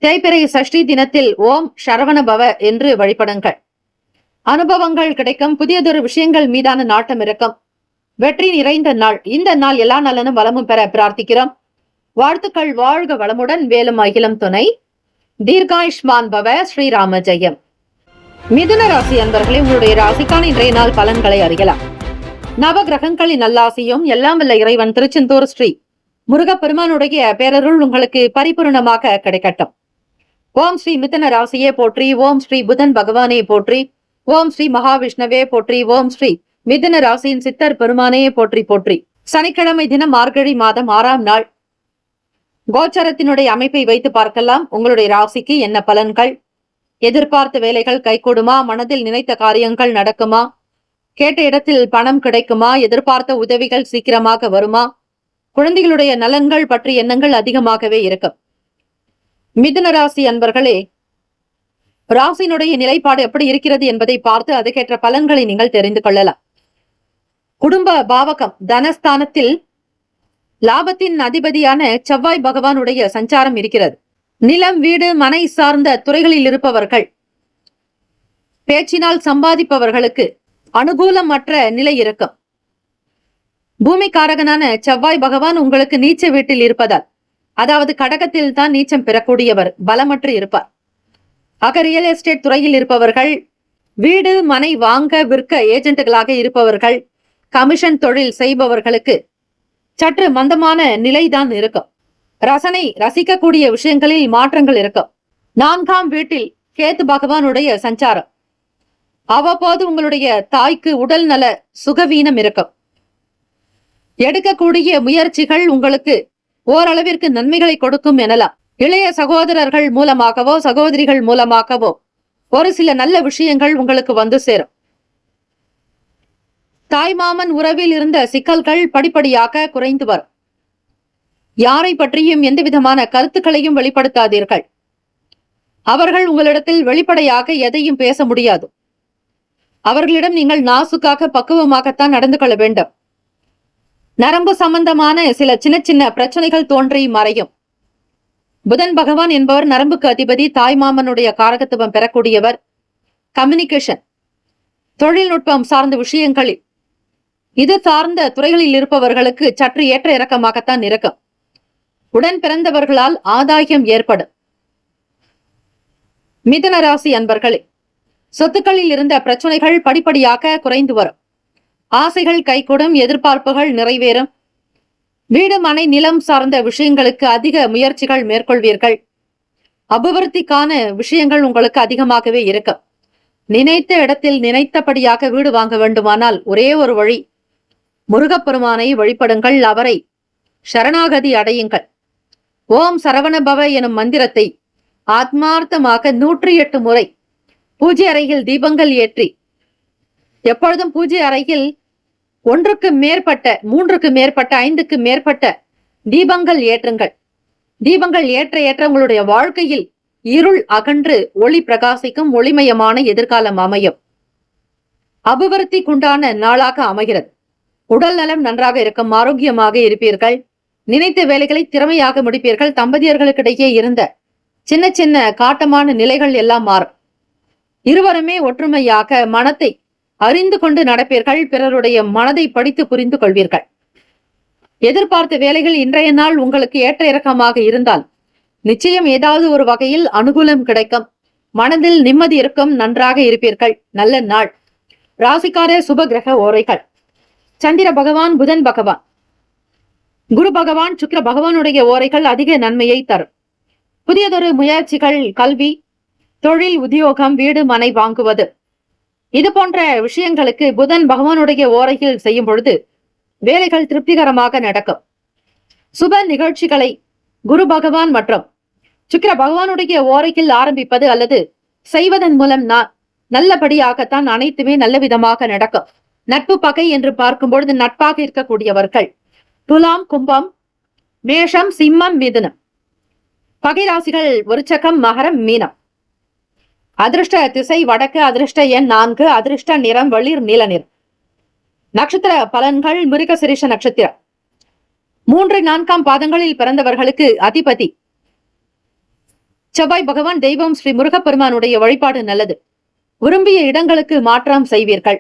Speaker 2: தேய்பிறை சஷ்டி தினத்தில் ஓம் சரவண பவ என்று வழிபடுங்கள். அனுபவங்கள் கிடைக்கும். புதியதொரு விஷயங்கள் மீதான நாட்டம் இருக்கும். வெற்றி நிறைந்த நாள். இந்த நாள் எல்லா நலனும் வளமும் பெற பிரார்த்திக்கிறோம். வாழ்த்துக்கள். வாழ்க வளமுடன். வேலும் அகிலம் துணை. தீர்காயுஷ்மான் பவ. ஸ்ரீராம ஜெயம். மிதுன ராசி அன்பர்களே, உங்களுடைய ராசிக்கான இன்றைய நாள் பலன்களை அறியலாம். நவ கிரகங்களின் நல்லாசியும் எல்லாம் வல்ல இறைவன் திருச்செந்தூர் ஸ்ரீ முருகப்பெருமானுடைய பேரருள் உங்களுக்கு பரிபூர்ணமாக கிடைக்கட்டும். ஓம் ஸ்ரீ மிதுன ராசியே போற்றி. ஓம் ஸ்ரீ புதன் பகவானே போற்றி. ஓம் ஸ்ரீ மகாவிஷ்ணவே போற்றி. ஓம் ஸ்ரீ மிதுன ராசியின் சித்தர் பெருமானே போற்றி போற்றி. சனிக்கிழமை தினம் மார்கழி மாதம் 6ஆம் நாள். கோச்சரத்தினுடைய அமைப்பை வைத்து பார்க்கலாம். உங்களுடைய ராசிக்கு என்ன பலன்கள்? எதிர்பார்த்த வேலைகள் கைகூடுமா? மனதில் நினைத்த காரியங்கள் நடக்குமா? கேட்ட இடத்தில் பணம் கிடைக்குமா? எதிர்பார்த்த உதவிகள் சீக்கிரமாக வருமா? குழந்தைகளுடைய நலன்கள் பற்றி எண்ணங்கள் அதிகமாகவே இருக்கும். மிதுன ராசி அன்பர்களே, ராசியினுடைய நிலைப்பாடு எப்படி இருக்கிறது என்பதை பார்த்து அதுக்கேற்ற பலன்களை நீங்கள் தெரிந்து கொள்ளலாம். குடும்ப பாவகம் தனஸ்தானத்தில் லாபத்தின் அதிபதியான செவ்வாய் பகவானுடைய சஞ்சாரம் இருக்கிறது. நிலம், வீடு, மனை சார்ந்த துறைகளில் இருப்பவர்கள், பேச்சினால் சம்பாதிப்பவர்களுக்கு அனுகூலமற்ற நிலை இருக்கும். பூமிக்காரகனான செவ்வாய் பகவான் உங்களுக்கு நீச்ச வீட்டில் இருப்பதால், அதாவது கடகத்தில் தான் நீச்சம் பெறக்கூடியவர், பலமற்று இருப்பார். ஆக ரியல் எஸ்டேட் துறையில் இருப்பவர்கள், வீடு மனை வாங்க விற்க ஏஜென்ட்டுகளாக இருப்பவர்கள், கமிஷன் தொழில் செய்பவர்களுக்கு சற்று மந்தமான நிலைதான் இருக்கும். ரசிக்கக்கூடிய விஷயங்களில் மாற்றங்கள் இருக்கும். 4ஆம் வீட்டில் கேத்து பகவானுடைய சஞ்சாரம். அவ்வப்போது உங்களுடைய தாய்க்கு உடல் நல சுகவீனம் இருக்கும். எடுக்கக்கூடிய முயற்சிகள் உங்களுக்கு ஓரளவிற்கு நன்மைகளை கொடுக்கும் எனலாம். இளைய சகோதரர்கள் மூலமாகவோ சகோதரிகள் மூலமாகவோ ஒரு சில நல்ல விஷயங்கள் உங்களுக்கு வந்து சேரும். தாய்மாமன் உறவில் இருந்த சிக்கல்கள் படிப்படியாக குறைந்து வரும். யாரை பற்றியும் எந்த விதமான கருத்துக்களையும் வெளிப்படுத்தாதீர்கள். அவர்கள் உங்களிடத்தில் வெளிப்படையாக எதையும் பேச முடியாது. அவர்களிடம் நீங்கள் நாசுக்காக பக்குவமாகத்தான் நடந்து கொள்ள வேண்டும். நரம்பு சம்பந்தமான சில சின்ன சின்ன பிரச்சனைகள் தோன்றி மறையும். புதன் பகவான் என்பவர் நரம்புக்கு அதிபதி, தாய்மாமனுடைய காரகத்துவம் பெறக்கூடியவர். கம்யூனிகேஷன், தொழில்நுட்பம் சார்ந்த விஷயங்களில், இது சார்ந்த துறைகளில் இருப்பவர்களுக்கு சற்று ஏற்ற இறக்கமாகத்தான் இருக்கும். உடன் பிறந்தவர்களால் ஆதாயம் ஏற்படும். மிதுன ராசி அன்பர்களே, சொத்துக்களில் இருந்த பிரச்சனைகள் படிப்படியாக குறைந்து வரும். ஆசைகள் கைகூடும், எதிர்பார்ப்புகள் நிறைவேறும். வீடு மனை நிலம் சார்ந்த விஷயங்களுக்கு அதிக முயற்சிகள் மேற்கொள்வீர்கள். அபிவிருத்திக்கான விஷயங்கள் உங்களுக்கு அதிகமாகவே இருக்கும். நினைத்த இடத்தில் நினைத்தபடியாக வீடு வாங்க வேண்டுமானால் ஒரே ஒரு வழி, முருகப்பெருமானை வழிபடுங்கள். அவரை சரணாகதி அடையுங்கள். ஓம் சரவணபவ எனும் மந்திரத்தை ஆத்மார்த்தமாக 108 முறை பூஜை அறையில் தீபங்கள் ஏற்றி, எப்பொழுதும் பூஜை அறையில் 1க்கு மேற்பட்ட 3க்கு மேற்பட்ட 5க்கு மேற்பட்ட தீபங்கள் ஏற்றுங்கள். தீபங்கள் ஏற்ற ஏற்ற உங்களுடைய வாழ்க்கையில் இருள் அகன்று ஒளி பிரகாசிக்கும், ஒளிமயமான எதிர்காலம் அமையும். அபிவிருத்திக்குண்டான நாளாக அமைகிறது. உடல் நலம் நன்றாக இருக்கும், ஆரோக்கியமாக இருப்பீர்கள். நினைத்த வேலைகளை திறமையாக முடிப்பீர்கள். தம்பதியர்களுக்கிடையே இருந்த சின்ன சின்ன காட்டமான நிலைகள் எல்லாம் மாறும். இருவருமே ஒற்றுமையாக மனத்தை அறிந்து கொண்டு நடப்பீர்கள். பிறருடைய மனதை படித்து புரிந்து கொள்வீர்கள். எதிர்பார்த்த வேலைகள் இன்றைய நாள் உங்களுக்கு ஏற்ற இறக்கமாக இருந்தால் நிச்சயம் ஏதாவது ஒரு வகையில் அனுகூலம் கிடைக்கும். மனதில் நிம்மதி இருக்கும், நன்றாக இருப்பீர்கள். நல்ல நாள். ராசிக்கார சுப கிரக ஓரைகள்: சந்திர பகவான், புதன் பகவான், குரு பகவான், சுக்கிர பகவானுடைய ஓரைகள் அதிக நன்மையை தரும். புதியதொரு முயற்சிகள், கல்வி, தொழில், உத்தியோகம், வீடு மனை வாங்குவது, இது போன்ற விஷயங்களுக்கு புதன் பகவானுடைய ஓரையில் செய்யும் பொழுது வேலைகள் திருப்திகரமாக நடக்கும். சுப நிகழ்ச்சிகளை குரு பகவான் மற்றும் சுக்கிர பகவானுடைய ஓரையில் ஆரம்பிப்பது அல்லது செய்வதன் மூலம் நல்லபடியாகத்தான் அனைத்துமே நல்ல விதமாக நடக்கும். நட்பு பகை என்று பார்க்கும் பொழுது நட்பாக இருக்கக்கூடியவர்கள் துலாம், கும்பம், மேஷம், சிம்மம், மிதுனம். பகை ராசிகள் விருச்சகம், மகரம், மீனம். அதிர்ஷ்ட திசை வடக்கு. அதிர்ஷ்ட எண் 4. அதிர்ஷ்ட நிறம் வெளிர் நீல நிறம். நட்சத்திர பலன்கள்: மிருகசிரிஷ நட்சத்திரம். 3, 4ஆம் பாதங்களில் பிறந்தவர்களுக்கு அதிபதி செவ்வாய் பகவான். தெய்வம் ஸ்ரீ முருகப்பெருமானுடைய வழிபாடு நல்லது. விரும்பிய இடங்களுக்கு மாற்றம் செய்வீர்கள்.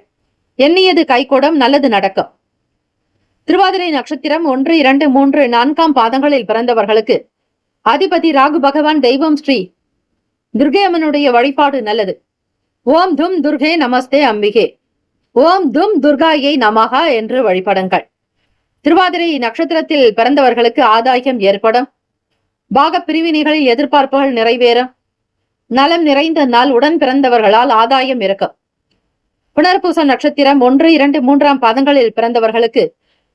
Speaker 2: எண்ணியது கைகூடும், நல்லது நடக்கும். திருவாதிரை நட்சத்திரம் 1, 2, 3, 4ஆம் பாதங்களில் பிறந்தவர்களுக்கு அதிபதி ராகு பகவான். தெய்வம் ஸ்ரீ துர்கை அம்மனுடைய வழிபாடு நல்லது. ஓம் தும் துர்கே நமஸ்தே அம்பிகே, ஓம் தும் துர்காயை நமகா என்று வழிபடுங்கள். திருவாதிரை நட்சத்திரத்தில் பிறந்தவர்களுக்கு ஆதாயம் ஏற்படும். பாக பிரிவினைகளில் எதிர்பார்ப்புகள் நிறைவேறும். நலம் நிறைந்த நாள். உடன் பிறந்தவர்களால் ஆதாயம் இருக்கும். புனர்பூசம் நட்சத்திரம் 1, 2, 3ஆம் பாதங்களில் பிறந்தவர்களுக்கு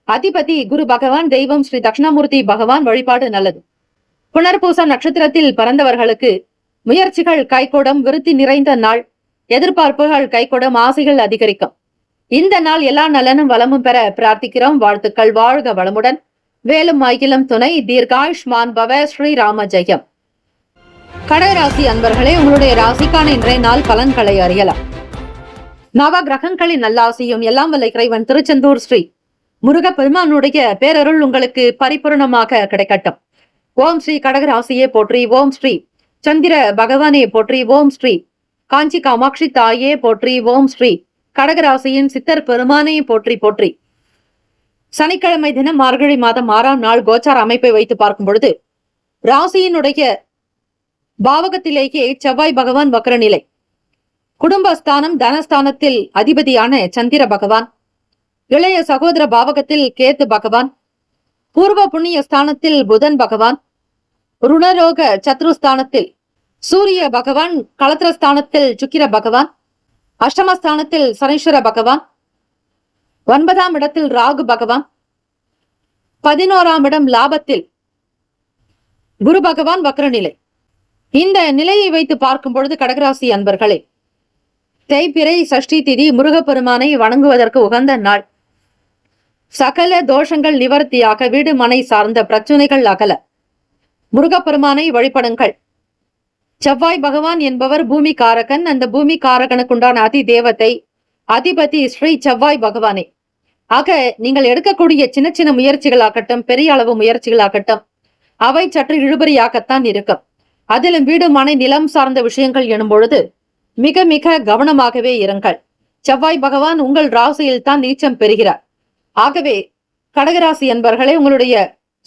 Speaker 2: அதிபதி குரு பகவான். தெய்வம் ஸ்ரீ தட்சிணாமூர்த்தி பகவான். வழிபாடு நல்லது. புனர்பூசம் நட்சத்திரத்தில் பிறந்தவர்களுக்கு முயற்சிகள் கைகூடும். விருத்தி நிறைந்த நாள். எதிர்பார்ப்புகள் கைகூடும். ஆசைகள் அதிகரிக்கும். இந்த நாள் எல்லா நலனும் வளமும் பெற பிரார்த்திக்கிறோம். வாழ்த்துக்கள். வாழ்க வளமுடன். வேலும் அகிலம் துணை. தீர்காயுஷ்மான் பவ. ஸ்ரீராம ஜெயம். கடகராசி அன்பர்களே, உங்களுடைய ராசிக்கான இன்றைய நாள் பலன்களை அறியலாம். நவ கிரகங்களின் நல்லாசியும் எல்லாம் வல்ல இறைவன் திருச்செந்தூர் ஸ்ரீ முருகப்பெருமானுடைய பேரருள் உங்களுக்கு பரிபூரணமாக கிடைக்கட்டும். ஓம் ஸ்ரீ கடகராசியே போற்றி. ஓம் ஸ்ரீ சந்திர பகவானே போற்றி. ஓம் ஸ்ரீ காஞ்சி காமாட்சி தாயே போற்றி. ஓம் ஸ்ரீ கடகராசியின் சித்தர் பெருமானே போற்றி போற்றி. சனிக்கிழமை தினம் மார்கழி மாதம் 6ஆம் நாள் கோச்சார அமைப்பை வைத்து பார்க்கும் பொழுது ராசியினுடைய பாவகத்திலேயே செவ்வாய் பகவான் வக்ரநிலை, குடும்பஸ்தானம் தனஸ்தானத்தில் அதிபதியான சந்திர பகவான், இளைய சகோதர பாவகத்தில் கேத்து பகவான், பூர்வ புண்ணிய ஸ்தானத்தில் புதன் பகவான், ருணரோக சத்ருஸ்தானத்தில் சூரிய பகவான், களத்திரஸ்தானத்தில் சுக்கிர பகவான், அஷ்டமஸ்தானத்தில் சனீஸ்வர பகவான், 9ஆம் இடத்தில் ராகு பகவான், 11ஆம் இடம் லாபத்தில் குரு பகவான் வக்ரநிலை. இந்த நிலையை வைத்து பார்க்கும் பொழுது கடகராசி அன்பர்களே, தேய்பிறை சஷ்டி திதி முருகப்பெருமானை வணங்குவதற்கு உகந்த நாள். சகல தோஷங்கள் நிவர்த்தியாக வீடு மனை சார்ந்த பிரச்சனைகள் அகல முருகப்பெருமானை வழிபடுங்கள். செவ்வாய் பகவான் என்பவர் பூமி காரகன். அந்த பூமி காரகனுக்குண்டான அதி தேவத்தை அதிபதி ஸ்ரீ செவ்வாய் பகவானே. ஆக நீங்கள் எடுக்கக்கூடிய சின்ன சின்ன முயற்சிகளாகட்டும், பெரிய அளவு முயற்சிகளாகட்டும், அவை சற்று இழுபறியாகத்தான் இருக்கும். அதிலும் வீடு மனை நிலம் சார்ந்த விஷயங்கள் எனும் பொழுது மிக மிக கவனமாகவே இருங்கள். செவ்வாய் பகவான் உங்கள் ராசியில் தான் நீச்சம் பெறுகிறார். ஆகவே கடகராசி என்பவர்களே, உங்களுடைய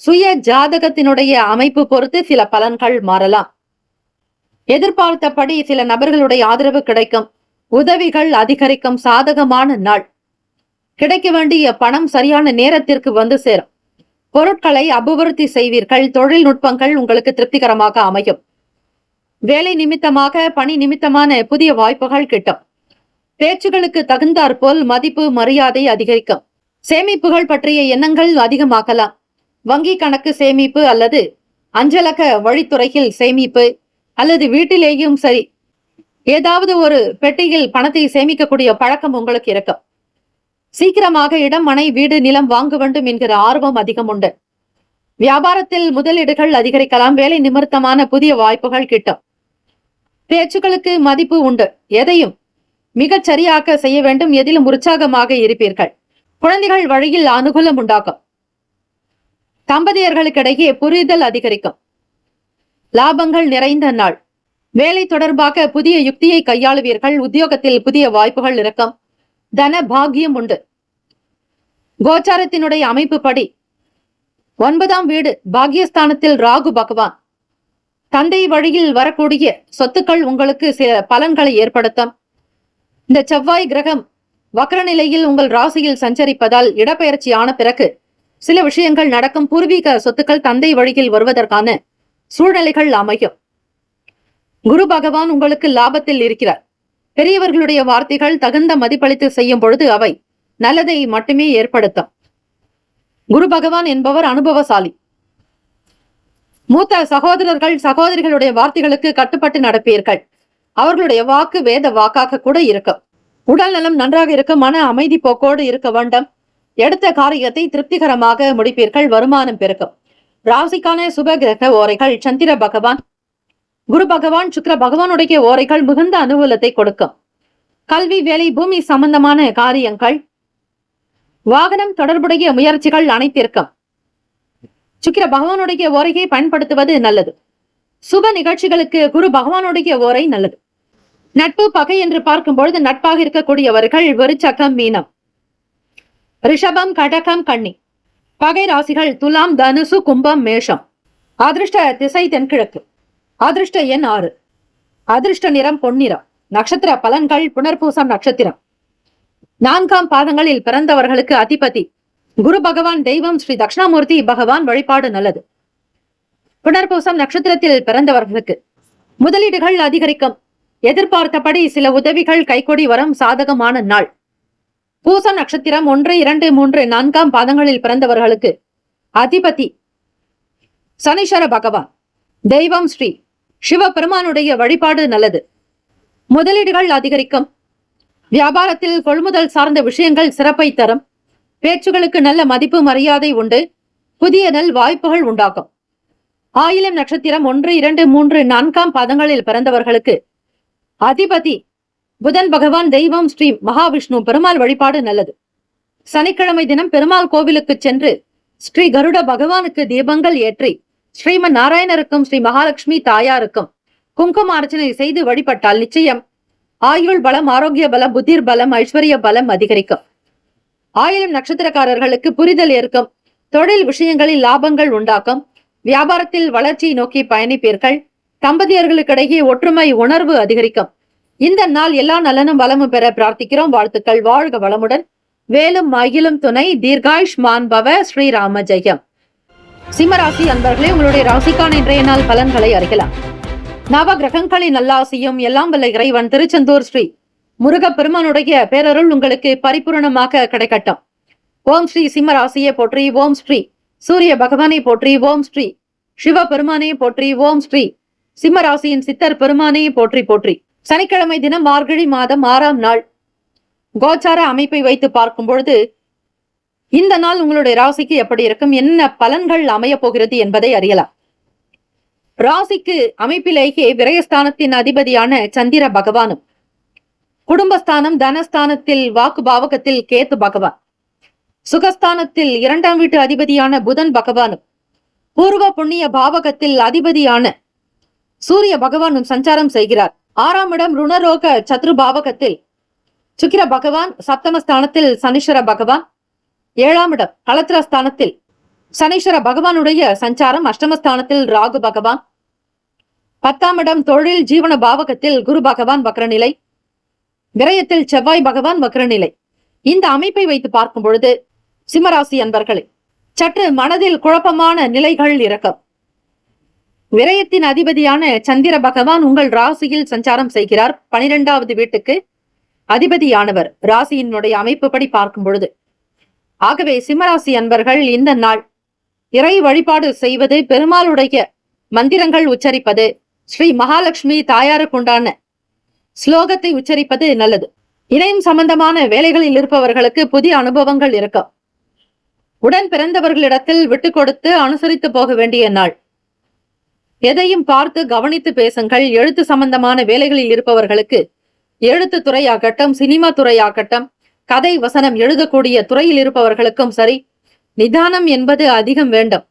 Speaker 2: சுய ஜாதகத்தினுடைய அமைப்பு பொறுத்து சில பலன்கள் மாறலாம். எதிர்பார்த்தபடி சில நபர்களுடைய ஆதரவு கிடைக்கும், உதவிகள் அதிகரிக்கும், சாதகமான நாள். கிடைக்க வேண்டிய பணம் சரியான நேரத்திற்கு வந்து சேரும். பொருட்களை அபிவிருத்தி செய்வீர்கள். தொழில்நுட்பங்கள் உங்களுக்கு திருப்திகரமாக அமையும். வேலை நிமித்தமாக, பணி நிமித்தமான புதிய வாய்ப்புகள் கிட்டும். பேச்சுகளுக்கு தகுந்தாற்போல் மதிப்பு மரியாதை அதிகரிக்கும். சேமிப்புகள் பற்றிய எண்ணங்கள் அதிகமாகலாம். வங்கி கணக்கு சேமிப்பு அல்லது அஞ்சலக வழித்துறையில் சேமிப்பு அல்லது வீட்டிலேயும் சரி, ஏதாவது ஒரு பெட்டியில் பணத்தை சேமிக்கக்கூடிய பழக்கம் உங்களுக்கு இருக்கும். சீக்கிரமாக இடம், மனை, வீடு, நிலம் வாங்க வேண்டும் என்கிற ஆர்வம் அதிகம் உண்டு. வியாபாரத்தில் முதலீடுகள் அதிகரிக்கலாம். வேலை நிமித்தமான புதிய வாய்ப்புகள் கிட்டும். பேச்சுக்களுக்கு மதிப்பு உண்டு. எதையும் மிகச் சரியாக செய்ய வேண்டும். எதிலும் உற்சாகமாக இருப்பீர்கள். குழந்தைகள் வழியில் அனுகூலம் உண்டாகும். தம்பதியர்களுக்கிடையே புரிதல் அதிகரிக்கும். லாபங்கள் நிறைந்த நாள். வேலை தொடர்பாக புதிய யுக்தியை கையாளுவீர்கள். உத்தியோகத்தில் புதிய வாய்ப்புகள் இருக்கும். தன பாக்கியம் உண்டு. கோச்சாரத்தினுடைய அமைப்பு படி 9ஆம் வீடு பாக்கியஸ்தானத்தில் ராகு பகவான். தந்தை வழியில் வரக்கூடிய சொத்துக்கள் உங்களுக்கு சில பலன்களை ஏற்படுத்தும். இந்த செவ்வாய் கிரகம் வக்ரநிலையில் உங்கள் ராசியில் சஞ்சரிப்பதால் இடப்பெயர்ச்சி ஆன பிறகு சில விஷயங்கள் நடக்கும். பூர்வீக சொத்துக்கள் தந்தை வழியில் வருவதற்கான சூழ்நிலைகள் அமையும். குரு பகவான் உங்களுக்கு லாபத்தில் இருக்கிறார். பெரியவர்களுடைய வார்த்தைகள் தகுந்த மதிப்பளித்து செய்யும் பொழுது அவை நல்லதை மட்டுமே ஏற்படுத்தும். குரு பகவான் என்பவர் அனுபவசாலி. மூத்த சகோதரர்கள் சகோதரிகளுடைய வார்த்தைகளுக்கு கட்டுப்பட்டு நடப்பீர்கள். அவர்களுடைய வாக்கு வேத வாக்காக கூட இருக்கும். உடல் நலம் நன்றாக இருக்க, மன அமைதி போக்கோடு இருக்க வேண்டும். எடுத்த காரியத்தை திருப்திகரமாக முடிப்பீர்கள். வருமானம் பெருக்கும். ராசிக்கான சுப கிரக ஓரைகள் சந்திர பகவான், குரு பகவான், சுக்கிர பகவானுடைய ஓரைகள் மிகுந்த அனுகூலத்தை கொடுக்கும். கல்வி, வேலை, பூமி சம்பந்தமான காரியங்கள், வாகனம் தொடர்புடைய முயற்சிகள் அனைத்திற்கும் சுக்கிர பகவானுடைய ஓரையை பயன்படுத்துவது நல்லது. சுப நிகழ்ச்சிகளுக்கு குரு பகவானுடைய ஓரை நல்லது. நட்பு, பகை என்று பார்க்கும் பொழுது நட்பாக இருக்கக்கூடியவர்கள் விருச்சகம், மீனம், ரிஷபம், கடகம், கன்னி. பகை ராசிகள் துலாம், தனுசு, கும்பம், மேஷம். அதிர்ஷ்ட திசை தென்கிழக்கு. அதிர்ஷ்ட எண் 6. அதிர்ஷ்ட நிறம் பொன்னிறம். நட்சத்திர பலன்கள் புனர்பூசம் நட்சத்திரம் 4ஆம் பாதங்களில் பிறந்தவர்களுக்கு அதிபதி குரு பகவான். தெய்வம் ஸ்ரீ தட்சிணாமூர்த்தி பகவான். வழிபாடு நல்லது. புனர்பூசம் நட்சத்திரத்தில் பிறந்தவர்களுக்கு முதலீடுகள் அதிகரிக்கும். எதிர்பார்த்தபடி சில உதவிகள் கைகூடி வரும். சாதகமான நாள். பூசம் நட்சத்திரம் 1, 2, 3, 4ஆம் பாதங்களில் பிறந்தவர்களுக்கு அதிபதி சனீஸ்வர பகவான். தெய்வம் ஸ்ரீ சிவபெருமானுடைய வழிபாடு நல்லது. முதலீடுகள் அதிகரிக்கும். வியாபாரத்தில் கொள்முதல் சார்ந்த விஷயங்கள் சிறப்பை தரும். பேச்சுகளுக்கு நல்ல மதிப்பு மரியாதை உண்டு. புதிய நல் வாய்ப்புகள் உண்டாகும். ஆயிலம் நட்சத்திரம் 1, 2, 3, 4ஆம் பாதங்களில் பிறந்தவர்களுக்கு அதிபதி புதன் பகவான். தெய்வம் ஸ்ரீ மகாவிஷ்ணு பெருமாள். வழிபாடு நல்லது. சனிக்கிழமை தினம் பெருமாள் கோவிலுக்கு சென்று ஸ்ரீ கருட பகவானுக்கு தீபங்கள் ஏற்றி ஸ்ரீமன் நாராயணருக்கும் ஸ்ரீ மகாலட்சுமி தாயாருக்கும் குங்கும அர்ச்சனை செய்து வழிபட்டால் நிச்சயம் ஆயுள் பலம், ஆரோக்கிய பலம், புத்திர் பலம், ஐஸ்வர்ய பலம் அதிகரிக்கும். ஆயிரம் நட்சத்திரக்காரர்களுக்கு புரிதல் ஏற்கும். தொழில் விஷயங்களில் லாபங்கள் உண்டாக்கும். வியாபாரத்தில் வளர்ச்சியை நோக்கி பயணிப்பீர்கள். தம்பதியர்களுக்கிடையே ஒற்றுமை உணர்வு அதிகரிக்கும். இந்த நாள் எல்லா நலனும் வளமும் பெற பிரார்த்திக்கிறோம். வாழ்த்துக்கள். வாழ்க வளமுடன். வேலும் மகிழும் துணை. தீர்காயுஷ்மான் பவ. ஸ்ரீராம ஜெயம். சிம்மராசி அன்பர்களே, உங்களுடைய ராசிக்கான இன்றைய நாள் பலன்களை அறியலாம். நவ கிரகங்களின் நல்லாசியும் எல்லாம் வல்ல இறைவன் திருச்செந்தூர் ஸ்ரீ முருகப்பெருமானுடைய பேரருள் உங்களுக்கு பரிபூரணமாக கிடைக்கட்டும். ஓம் ஸ்ரீ சிம்மராசியை போற்றி. ஓம் ஸ்ரீ சூரிய பகவானை போற்றி. ஓம் ஸ்ரீ சிவபெருமானை போற்றி. ஓம் ஸ்ரீ சிம்மராசியின் சித்தர் பெருமானை போற்றி போற்றி. சனிக்கிழமை தினம் மார்கழி மாதம் 6ஆம் நாள் கோச்சார அமைப்பை வைத்து பார்க்கும் பொழுது இந்த நாள் உங்களுடைய ராசிக்கு எப்படி இருக்கும், என்ன பலன்கள் அமைய போகிறது என்பதை அறியலாம். ராசிக்கு அமைப்பிலேயே விரயஸ்தானத்தின் அதிபதியான சந்திர பகவானும், குடும்பஸ்தானம் தனஸ்தானத்தில் வாக்கு பாவகத்தில் கேத்து பகவான், சுகஸ்தானத்தில் 2ஆம் வீட்டு அதிபதியான புதன் பகவானும், பூர்வ புண்ணிய பாவகத்தில் அதிபதியான சூரிய பகவானும் சஞ்சாரம் செய்கிறார். 6ஆம் இடம் ருணரோக சத்ரு பாவகத்தில் சுக்கிர பகவான், சப்தமஸ்தானத்தில் சனீஸ்வர பகவான், 7ஆம் இடம் களத்திரஸ்தானத்தில் சனீஸ்வர பகவானுடைய சஞ்சாரம், அஷ்டமஸ்தானத்தில் ராகு பகவான், 10ஆம் இடம் தொழில் ஜீவன பாவகத்தில் குரு பகவான் வக்ரநிலை, விரயத்தில் செவ்வாய் பகவான் வக்ரநிலை. இந்த அமைப்பை வைத்து பார்க்கும் பொழுது சிம்மராசி அன்பர்களே, சற்று மனதில் குழப்பமான நிலைகள் இருக்கும். விரயத்தின் அதிபதியான சந்திர பகவான் உங்கள் ராசியில் சஞ்சாரம் செய்கிறார். 12வது வீட்டுக்கு அதிபதியானவர் ராசியினுடைய அமைப்புப்படி பார்க்கும் பொழுது. ஆகவே சிம்மராசி அன்பர்கள் இந்த நாள் இறை வழிபாடு செய்வது, பெருமாளுடைய மந்திரங்கள் உச்சரிப்பது, ஸ்ரீ மகாலட்சுமி தாயாருக்குண்டான ஸ்லோகத்தை உச்சரிப்பது நல்லது. இணையம் சம்பந்தமான வேலைகளில் இருப்பவர்களுக்கு புதிய அனுபவங்கள் இருக்கும். உடன் பிறந்தவர்களிடத்தில் விட்டு கொடுத்து அனுசரித்து போக வேண்டிய நாள். எதையும் பார்த்து கவனித்து பேசுங்கள். எழுத்து சம்பந்தமான வேலைகளில் இருப்பவர்களுக்கு எழுத்து துறையாகட்டும், சினிமா துறையாகட்டும், கதை வசனம் எழுதக்கூடிய துறையில் இருப்பவர்களுக்கும் சரி, நிதானம் என்பது அதிகம் வேண்டும்.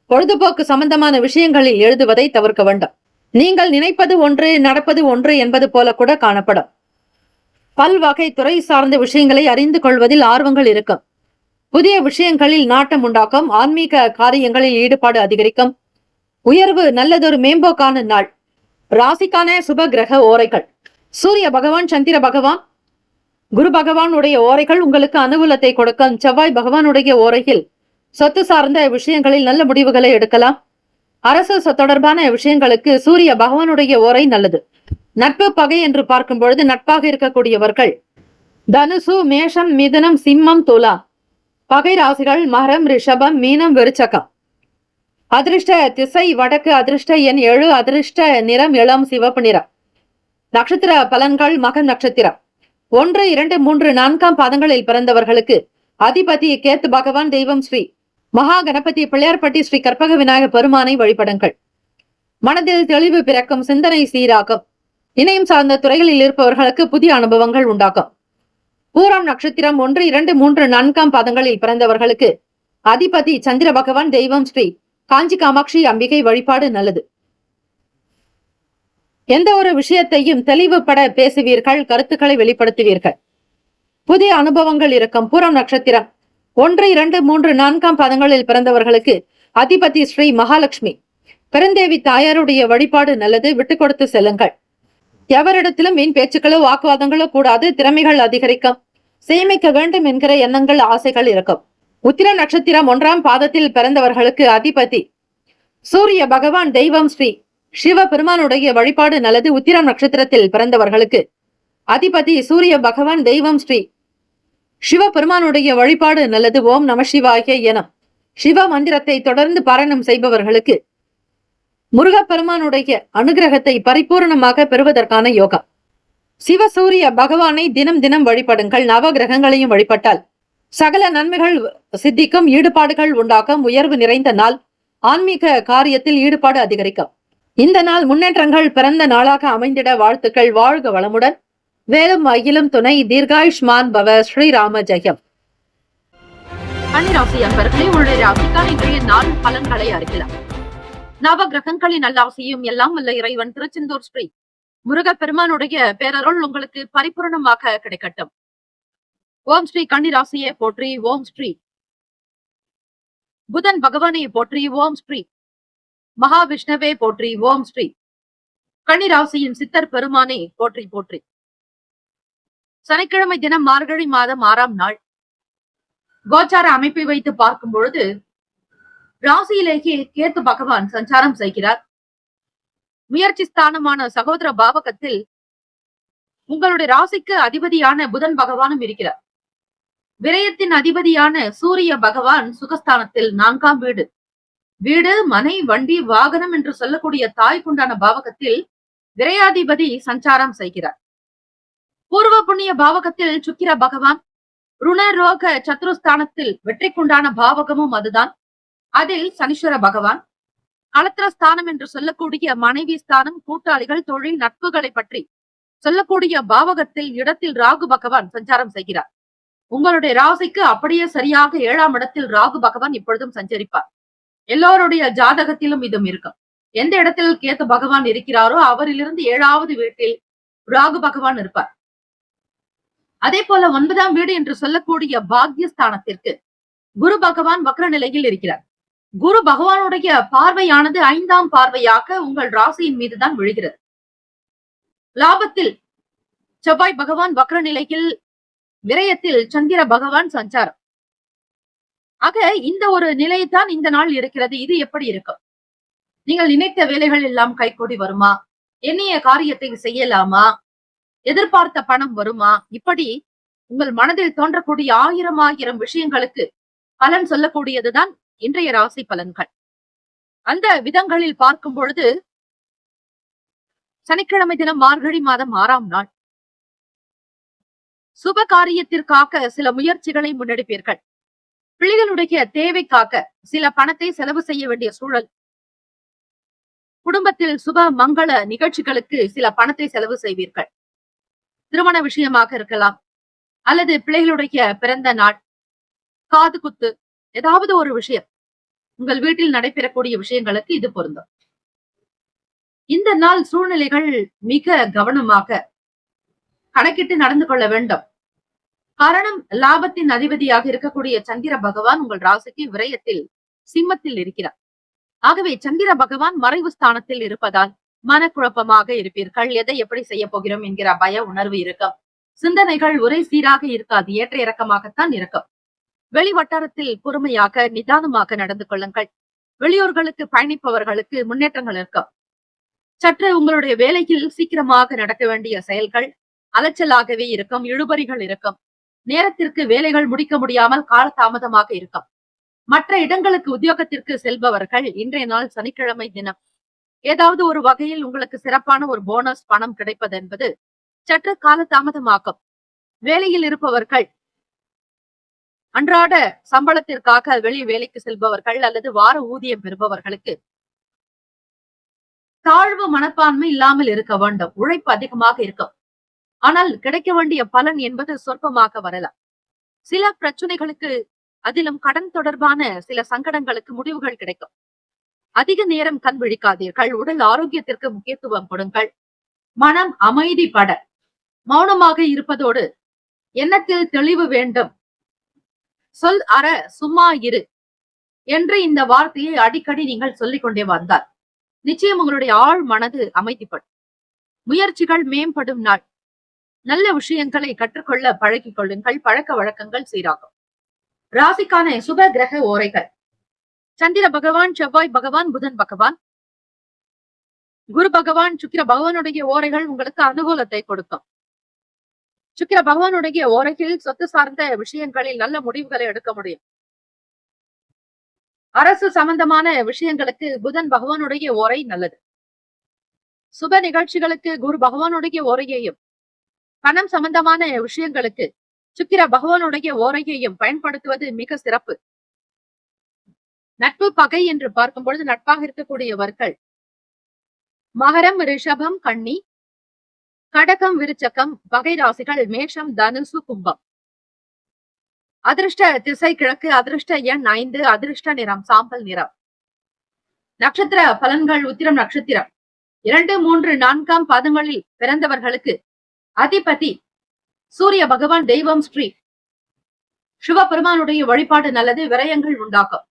Speaker 2: பொழுதுபோக்கு சம்பந்தமான விஷயங்களில் எழுதுவதை தவிர்க்க வேண்டும். நீங்கள் நினைப்பது ஒன்று, நடப்பது ஒன்று என்பது போல கூட காணப்படும். பல்வகை துறை சார்ந்த விஷயங்களை அறிந்து கொள்வதில் ஆர்வங்கள் இருக்கும். புதிய விஷயங்களில் நாட்டம் உண்டாக்கும். ஆன்மீக காரியங்களில் ஈடுபாடு அதிகரிக்கும். உயர்வு, நல்லதொரு மேம்போக்கான நாள். ராசிக்கான சுப கிரக ஓரைகள். சூரிய பகவான், சந்திர பகவான், குரு பகவானுடைய ஓரைகள் உங்களுக்கு அனுகூலத்தை கொடுக்கும். செவ்வாய் பகவானுடைய ஓரையில் சொத்து சார்ந்த விஷயங்களில் நல்ல முடிவுகளை எடுக்கலாம். அரசு தொடர்பான விஷயங்களுக்கு சூரிய பகவானுடைய ஓரை நல்லது. நட்பு பகை என்று பார்க்கும் பொழுது நட்பாக இருக்கக்கூடியவர்கள் தனுசு, மேஷம், மிதுனம், சிம்மம், துலாம். பகை ராசிகள் மகரம், ரிஷபம், மீனம், விருச்சகம். அதிர்ஷ்ட திசை வடக்கு. அதிர்ஷ்ட எண் 7. அதிர்ஷ்ட நிறம் இளம் சிவப்பு நிறம். நட்சத்திர பலன்கள் மக நட்சத்திரம் 1, 2, 3, 4ஆம் பாதங்களில் பிறந்தவர்களுக்கு அதிபதி கேத்து பகவான், தெய்வம் ஸ்ரீ மகா கணபதி பிள்ளையார்பட்டி ஸ்ரீ கற்பக விநாயக பெருமானை வழிபடுங்கள். மனதில் தெளிவு பிறக்கும். சிந்தனை சீராகும். இணையம் சார்ந்த துறைகளில் இருப்பவர்களுக்கு புதிய அனுபவங்கள் உண்டாகும். பூரம் நட்சத்திரம் 1, 2, 3, 4ஆம் பாதங்களில் பிறந்தவர்களுக்கு அதிபதி சந்திர பகவான், தெய்வம் ஸ்ரீ காஞ்சி காமாட்சி அம்பிகை வழிபாடு நல்லது. எந்த ஒரு விஷயத்தையும் தெளிவுபட பேசுவீர்கள். கருத்துக்களை வெளிப்படுத்துவீர்கள். புதிய அனுபவங்கள் இருக்கும். பூரம் நட்சத்திரம் 1, 2, 3, 4ஆம் பாதங்களில் பிறந்தவர்களுக்கு அதிபதி ஸ்ரீ மகாலட்சுமி பெருந்தேவி தாயாருடைய வழிபாடு நல்லது. விட்டு கொடுத்து செல்லுங்கள். எவரிடத்திலும் வீண் பேச்சுக்களோ வாக்குவாதங்களோ கூடாது. திறமைகள் அதிகரிக்கும். சேமிக்க வேண்டும் என்கிற எண்ணங்கள், ஆசைகள் இருக்கும். உத்திர நட்சத்திரம் 1ஆம் பாதத்தில் பிறந்தவர்களுக்கு அதிபதி சூரிய பகவான், தெய்வம் ஸ்ரீ சிவ பெருமானுடைய வழிபாடு நல்லது. உத்திரம் நட்சத்திரத்தில் பிறந்தவர்களுக்கு அதிபதி சூரிய பகவான், தெய்வம் ஸ்ரீ சிவ பெருமானுடைய வழிபாடு நல்லது. ஓம் நம சிவாய எனும் சிவ மந்திரத்தை தொடர்ந்து பாராயணம் செய்பவர்களுக்கு முருகப்பெருமானுடைய அனுகிரகத்தை பரிபூர்ணமாக பெறுவதற்கான யோகம். சிவசூரிய பகவானை தினம் தினம் வழிபடுங்கள். நவ கிரகங்களையும் வழிபட்டால் சகல நன்மைகள் சித்திக்கும். ஈடுபாடுகள் உண்டாகும். உயர்வு நிறைந்த நாள். ஆன்மீக காரியத்தில் ஈடுபாடு அதிகரிக்கும். இந்த நாள் முன்னேற்றங்கள் பிறந்த நாளாக அமைந்திட வாழ்த்துக்கள். வாழ்க வளமுடன். வேலும் அகிலும் துணை. தீர்காயுஷ்மான் பவ. ஸ்ரீராம ஜெயம். கன்னிராசி அன்பர்களே, உங்களுடைய ராசிக்கான இன்றைய நாள் பலன்களை அறிக்கலாம். நவ கிரகங்களின் நல்லாசியும் எல்லாம் வல்ல இறைவன் திருச்செந்தூர் ஸ்ரீ முருகப்பெருமானுடைய பேரருள் உங்களுக்கு பரிபூரணமாக கிடைக்கட்டும். ஓம் ஸ்ரீ கன்னிராசியை போற்றி, ஓம் ஸ்ரீ புதன் பகவானை போற்றி, ஓம் ஸ்ரீ மகாவிஷ்ணுவே போற்றி, ஓம் ஸ்ரீ கன்னிராசியின் சித்தர் பெருமானை போற்றி போற்றி. சனிக்கிழமை தினம் மார்கழி மாதம் 6ஆம் நாள். கோச்சார அமைப்பை வைத்து பார்க்கும் பொழுது ராசியிலேயே கேத்து பகவான் சஞ்சாரம் செய்கிறார். முயற்சி ஸ்தானமான சகோதர பாவகத்தில் உங்களுடைய ராசிக்கு அதிபதியான புதன் பகவானும் இருக்கிறார். விரயத்தின் அதிபதியான சூரிய பகவான் சுகஸ்தானத்தில் 4ஆம் வீடு, வீடு மனை வண்டி வாகனம் என்று சொல்லக்கூடிய தாய்க்குண்டான பாவகத்தில் விரையாதிபதி சஞ்சாரம் செய்கிறார். பூர்வ புண்ணிய பாவகத்தில் சுக்கிர பகவான், ருணரோக சத்ருஸ்தானத்தில் வெற்றிக்குண்டான பாவகமும் அதுதான். அதில் சனீஸ்வர பகவான், களத்திரஸ்தானம் என்று சொல்லக்கூடிய மனைவி ஸ்தானம், கூட்டாளிகள், தொழில், நட்புகளை பற்றி சொல்லக்கூடிய பாவகத்தில் இடத்தில் ராகு பகவான் சஞ்சாரம் செய்கிறார். உங்களுடைய ராசிக்கு அப்படியே சரியாக 7ஆம் இடத்தில் ராகு பகவான் இப்பொழுதும் சஞ்சரிப்பார். எல்லோருடைய ஜாதகத்திலும் இதுவும் இருக்கும். எந்த இடத்தில் கேத்து பகவான் இருக்கிறாரோ அவரிலிருந்து 7ஆவது வீட்டில் ராகு பகவான் இருப்பார். அதே போல 9ஆம் வீடு என்று சொல்லக்கூடிய பாக்யஸ்தானத்திற்கு குரு பகவான் வக்ர நிலையில் இருக்கிறார். குரு பகவானுடைய பார்வையானது 5ஆம் பார்வையாக உங்கள் ராசியின் மீதுதான் விழுகிறது. லாபத்தில் செவ்வாய் பகவான் வக்ர நிலையில், விரயத்தில் சந்திர பகவான் சஞ்சாரம். ஆக இந்த ஒரு நிலைதான் இந்த நாள் இருக்கிறது. இது எப்படி இருக்கும்? நீங்கள் நினைத்த வேலைகள் எல்லாம் கைகூடி வருமா? எண்ணிய காரியத்தை செய்யலாமா? எதிர்பார்த்த பணம் வருமா? இப்படி உங்கள் மனதில் தோன்றக்கூடிய ஆயிரம் விஷயங்களுக்கு பலன் சொல்லக்கூடியதுதான் இன்றைய ராசி பலன்கள். அந்த விதங்களில் பார்க்கும் பொழுது சனிக்கிழமை தினம் மார்கழி மாதம் 6ஆம் நாள். சுப காரியத்திற்காக சில முயற்சிகளை முன்னெடுப்பீர்கள். பிள்ளைகளுடைய தேவைக்காக சில பணத்தை செலவு செய்ய வேண்டிய சூழல். குடும்பத்தில் சுப மங்கள நிகழ்ச்சிகளுக்கு சில பணத்தை செலவு செய்வீர்கள். திருமண விஷயமாக இருக்கலாம், அல்லது பிள்ளைகளுடைய பிறந்த நாள், காது குத்து, ஏதாவது ஒரு விஷயம் உங்கள் வீட்டில் நடைபெறக்கூடிய விஷயங்களுக்கு இது பொருந்தும். இந்த நாள் சூழ்நிலைகள் மிக கவனமாக கணக்கிட்டு நடந்து கொள்ள வேண்டும். காரணம், லாபத்தின் அதிபதியாக இருக்கக்கூடிய சந்திர பகவான் உங்கள் ராசிக்கு விரயத்தில் சிம்மத்தில் இருக்கிறார். ஆகவே சந்திர பகவான் மறைவு ஸ்தானத்தில் இருப்பதால் மனக்குழப்பமாக இருப்பீர்கள். எதை எப்படி செய்ய போகிறோம் என்கிற பய உணர்வு இருக்கும். சிந்தனைகள் ஒரே சீராக இருக்காது, ஏற்ற இறக்கமாகத்தான் இருக்கும். வெளி வட்டாரத்தில் பொறுமையாக நிதானமாக நடந்து கொள்ளுங்கள். வெளியூர்களுக்கு பயணிப்பவர்களுக்கு முன்னேற்றங்கள் இருக்கும். சற்று உங்களுடைய வேலையில் சீக்கிரமாக நடக்க வேண்டிய செயல்கள் அலைச்சலாகவே இருக்கும். இழுபறிகள் இருக்கும். நேரத்திற்கு வேலைகள் முடிக்க முடியாமல் காலதாமதமாக இருக்கும். மற்ற இடங்களுக்கு உத்தியோகத்திற்கு செல்பவர்கள் இன்றைய நாள் சனிக்கிழமை தினம் ஏதாவது ஒரு வகையில் உங்களுக்கு சிறப்பான ஒரு போனஸ் பணம் கிடைப்பது என்பது சற்று காலதாமதமாகும். வேலையில் இருப்பவர்கள், அன்றாட சம்பளத்திற்காக வெளி வேலைக்கு செல்பவர்கள் அல்லது வார ஊதியம் பெறுபவர்களுக்கு தாழ்வு மனப்பான்மை இல்லாமல் இருக்க வேண்டும். உழைப்பு அதிகமாக இருக்கும். ஆனால் கிடைக்க வேண்டிய பலன் என்பது சொற்பமாக வரலாம். சில பிரச்சனைகளுக்கு, அதிலும் கடன் தொடர்பான சில சங்கடங்களுக்கு முடிவுகள் கிடைக்கும். அதிக நேரம் கண் விழிக்காதீர்கள். உடல் ஆரோக்கியத்திற்கு முக்கியத்துவம் கொடுங்கள். மனம் அமைதிப்பட மௌனமாக இருப்பதோடு எண்ணத்தில் தெளிவு வேண்டும். சொல் அற சும்மா இரு என்று இந்த வார்த்தையை அடிக்கடி நீங்கள் சொல்லிக் கொண்டே வந்தால் நிச்சயம் உங்களுடைய ஆழ் மனது அமைதிப்படும். முயற்சிகள் மேம்படும் நாள். நல்ல விஷயங்களை கற்றுக்கொள்ள பழகிக் கொள்ளுங்கள். பழக்க வழக்கங்கள் சீராகும். ராசிக்கான சுப கிரக ஓரைகள்: சந்திர பகவான், செவ்வாய் பகவான், புதன் பகவான், குரு பகவான், சுக்கிர பகவானுடைய ஓரைகள் உங்களுக்கு அனுகூலத்தை கொடுக்கும். சுக்கிர பகவானுடைய ஓரையில் சொத்து சார்ந்த விஷயங்களில் நல்ல முடிவுகளை எடுக்க முடியும். அரசு சம்பந்தமான விஷயங்களுக்கு புதன் பகவானுடைய ஓரை நல்லது. சுப நிகழ்ச்சிகளுக்கு குரு பகவானுடைய ஓரையையும், பணம் சம்பந்தமான விஷயங்களுக்கு சுக்கிர பகவானுடைய ஓரையையும் பயன்படுத்துவது மிக சிறப்பு. நட்பு பகை என்று பார்க்கும் பொழுது நட்பாக இருக்கக்கூடியவர்கள் மகரம், ரிஷபம், கன்னி, கடகம், விருச்சகம். பகை ராசிகள் மேஷம், தனுசு, கும்பம். அதிர்ஷ்ட திசை கிழக்கு, அதிர்ஷ்ட எண் 5, அதிர்ஷ்ட நிறம் சாம்பல் நிறம். நட்சத்திர பலன்கள். உத்திரம் நட்சத்திரம் 2, 3, 4ஆம் பாதங்களில் பிறந்தவர்களுக்கு அதிபதி சூரிய பகவான். தெய்வம் ஸ்ரீ சிவபெருமானுடைய வழிபாடு நல்லது. விரயங்கள் உண்டாக்கும்.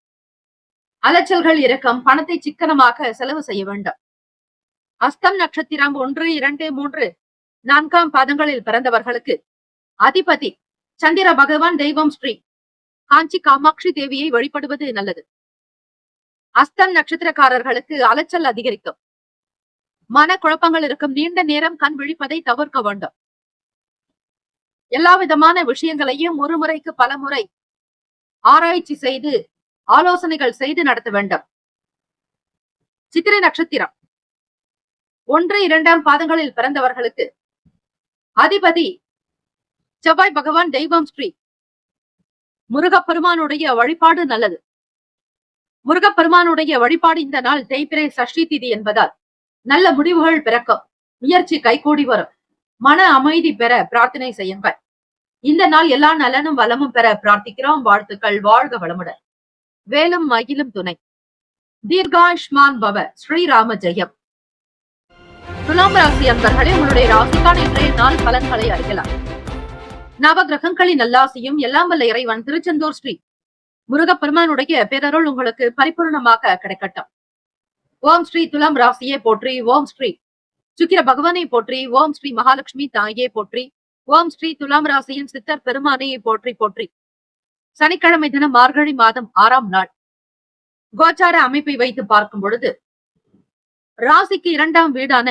Speaker 2: அலைச்சல்கள் இருக்கும். பணத்தை சிக்கனமாக செலவு செய்ய வேண்டும். அஸ்தம் நட்சத்திரம் 1, 2, 3, 4ஆம் பாதங்களில் பிறந்தவர்களுக்கு அதிபதி சந்திர பகவான். தெய்வம் ஸ்ரீ காஞ்சி காமாட்சி தேவியை வழிபடுவது நல்லது. அஸ்தம் நட்சத்திரக்காரர்களுக்கு அலைச்சல் அதிகரிக்கும். மன குழப்பங்கள் இருக்கும். நீண்ட நேரம் கண் விழிப்பதை தவிர்க்க வேண்டும். எல்லா விதமான விஷயங்களையும் ஒரு முறைக்கு பல முறை ஆராய்ச்சி செய்து ஆலோசனைகள் செய்து நடத்த வேண்டும். சித்திரை நட்சத்திரம் 1, 2ஆம் பாதங்களில் பிறந்தவர்களுக்கு அதிபதி செவ்வாய் பகவான். தெய்வம் ஸ்ரீ முருகப்பெருமானுடைய வழிபாடு நல்லது. முருகப்பெருமானுடைய வழிபாடு இந்த நாள் தேய்பிறை சஷ்டி திதி என்பதால் நல்ல முடிவுகள் பிறக்கும். முயற்சி கைகூடி வரும். மன அமைதி பெற பிரார்த்தனை செய்யுங்கள். இந்த நாள் எல்லா நலனும் வளமும் பெற பிரார்த்திக்கிறோம். வாழ்த்துக்கள். வாழ்க வளமுடன். வேலும் மகிழும் துணை. தீர்காயுஷ்மான் பவ. ஸ்ரீராம ஜெயம். துலாம் ராசி அன்பர்களே, உங்களுடைய ராசிக்கான இன்றைய நாள் பலன்களை அறியலாம். நவ கிரகங்களின் நல்லாசியும் எல்லாம் வல்ல இறைவன் திருச்செந்தூர் ஸ்ரீ முருகப்பெருமானுடைய பேரருள் உங்களுக்கு பரிபூர்ணமாக கிடைக்கட்டும். ஓம் ஸ்ரீ துலாம் ராசியே போற்றி. ஓம் ஸ்ரீ சுக்கிர பகவானை போற்றி. ஓம் ஸ்ரீ மகாலட்சுமி தாயே போற்றி. ஓம் ஸ்ரீ துலாம் ராசியின் சித்தர் பெருமானையை போற்றி போற்றி. சனிக்கிழமை தினம் மார்கழி மாதம் 6ஆம் நாள். கோச்சார அமைப்பை வைத்து பார்க்கும் பொழுது ராசிக்கு 2ஆம் வீடான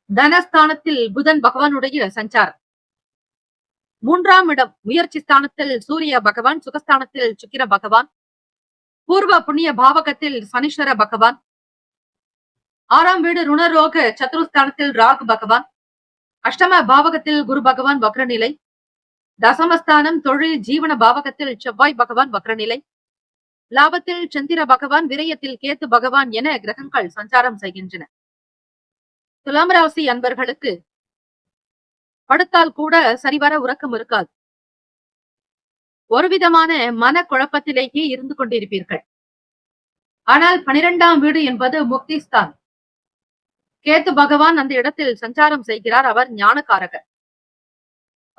Speaker 2: தனஸ்தானத்தில் புதன் பகவானுடைய சஞ்சாரம். 3ஆம் இடம் முயற்சி ஸ்தானத்தில் சூரிய பகவான். சுகஸ்தானத்தில் சுக்கிர பகவான். பூர்வ புண்ணிய பாவகத்தில் சனீஸ்வர பகவான். 6ஆம் வீடு ருணரோக சத்துருஸ்தானத்தில் ராகு பகவான். அஷ்டம பாவகத்தில் குரு பகவான் வக்ரநிலை. தசமஸ்தானம் தொழில் ஜீவன பாவகத்தில் செவ்வாய் பகவான் வக்ரநிலை. லாபத்தில் சந்திர பகவான். விரயத்தில் கேத்து பகவான் என கிரகங்கள் சஞ்சாரம் செய்கின்றன. துலாம் ராசி அன்பர்களுக்கு படுத்தால் கூட சரிவர உறக்கம் இருக்காது. ஒரு விதமான மன குழப்பத்திலேயே இருந்து கொண்டிருப்பீர்கள். ஆனால் 12ஆம் வீடு என்பது முக்திஸ்தான். கேத்து பகவான் அந்த இடத்தில் சஞ்சாரம் செய்கிறார். அவர் ஞானகாரகர்.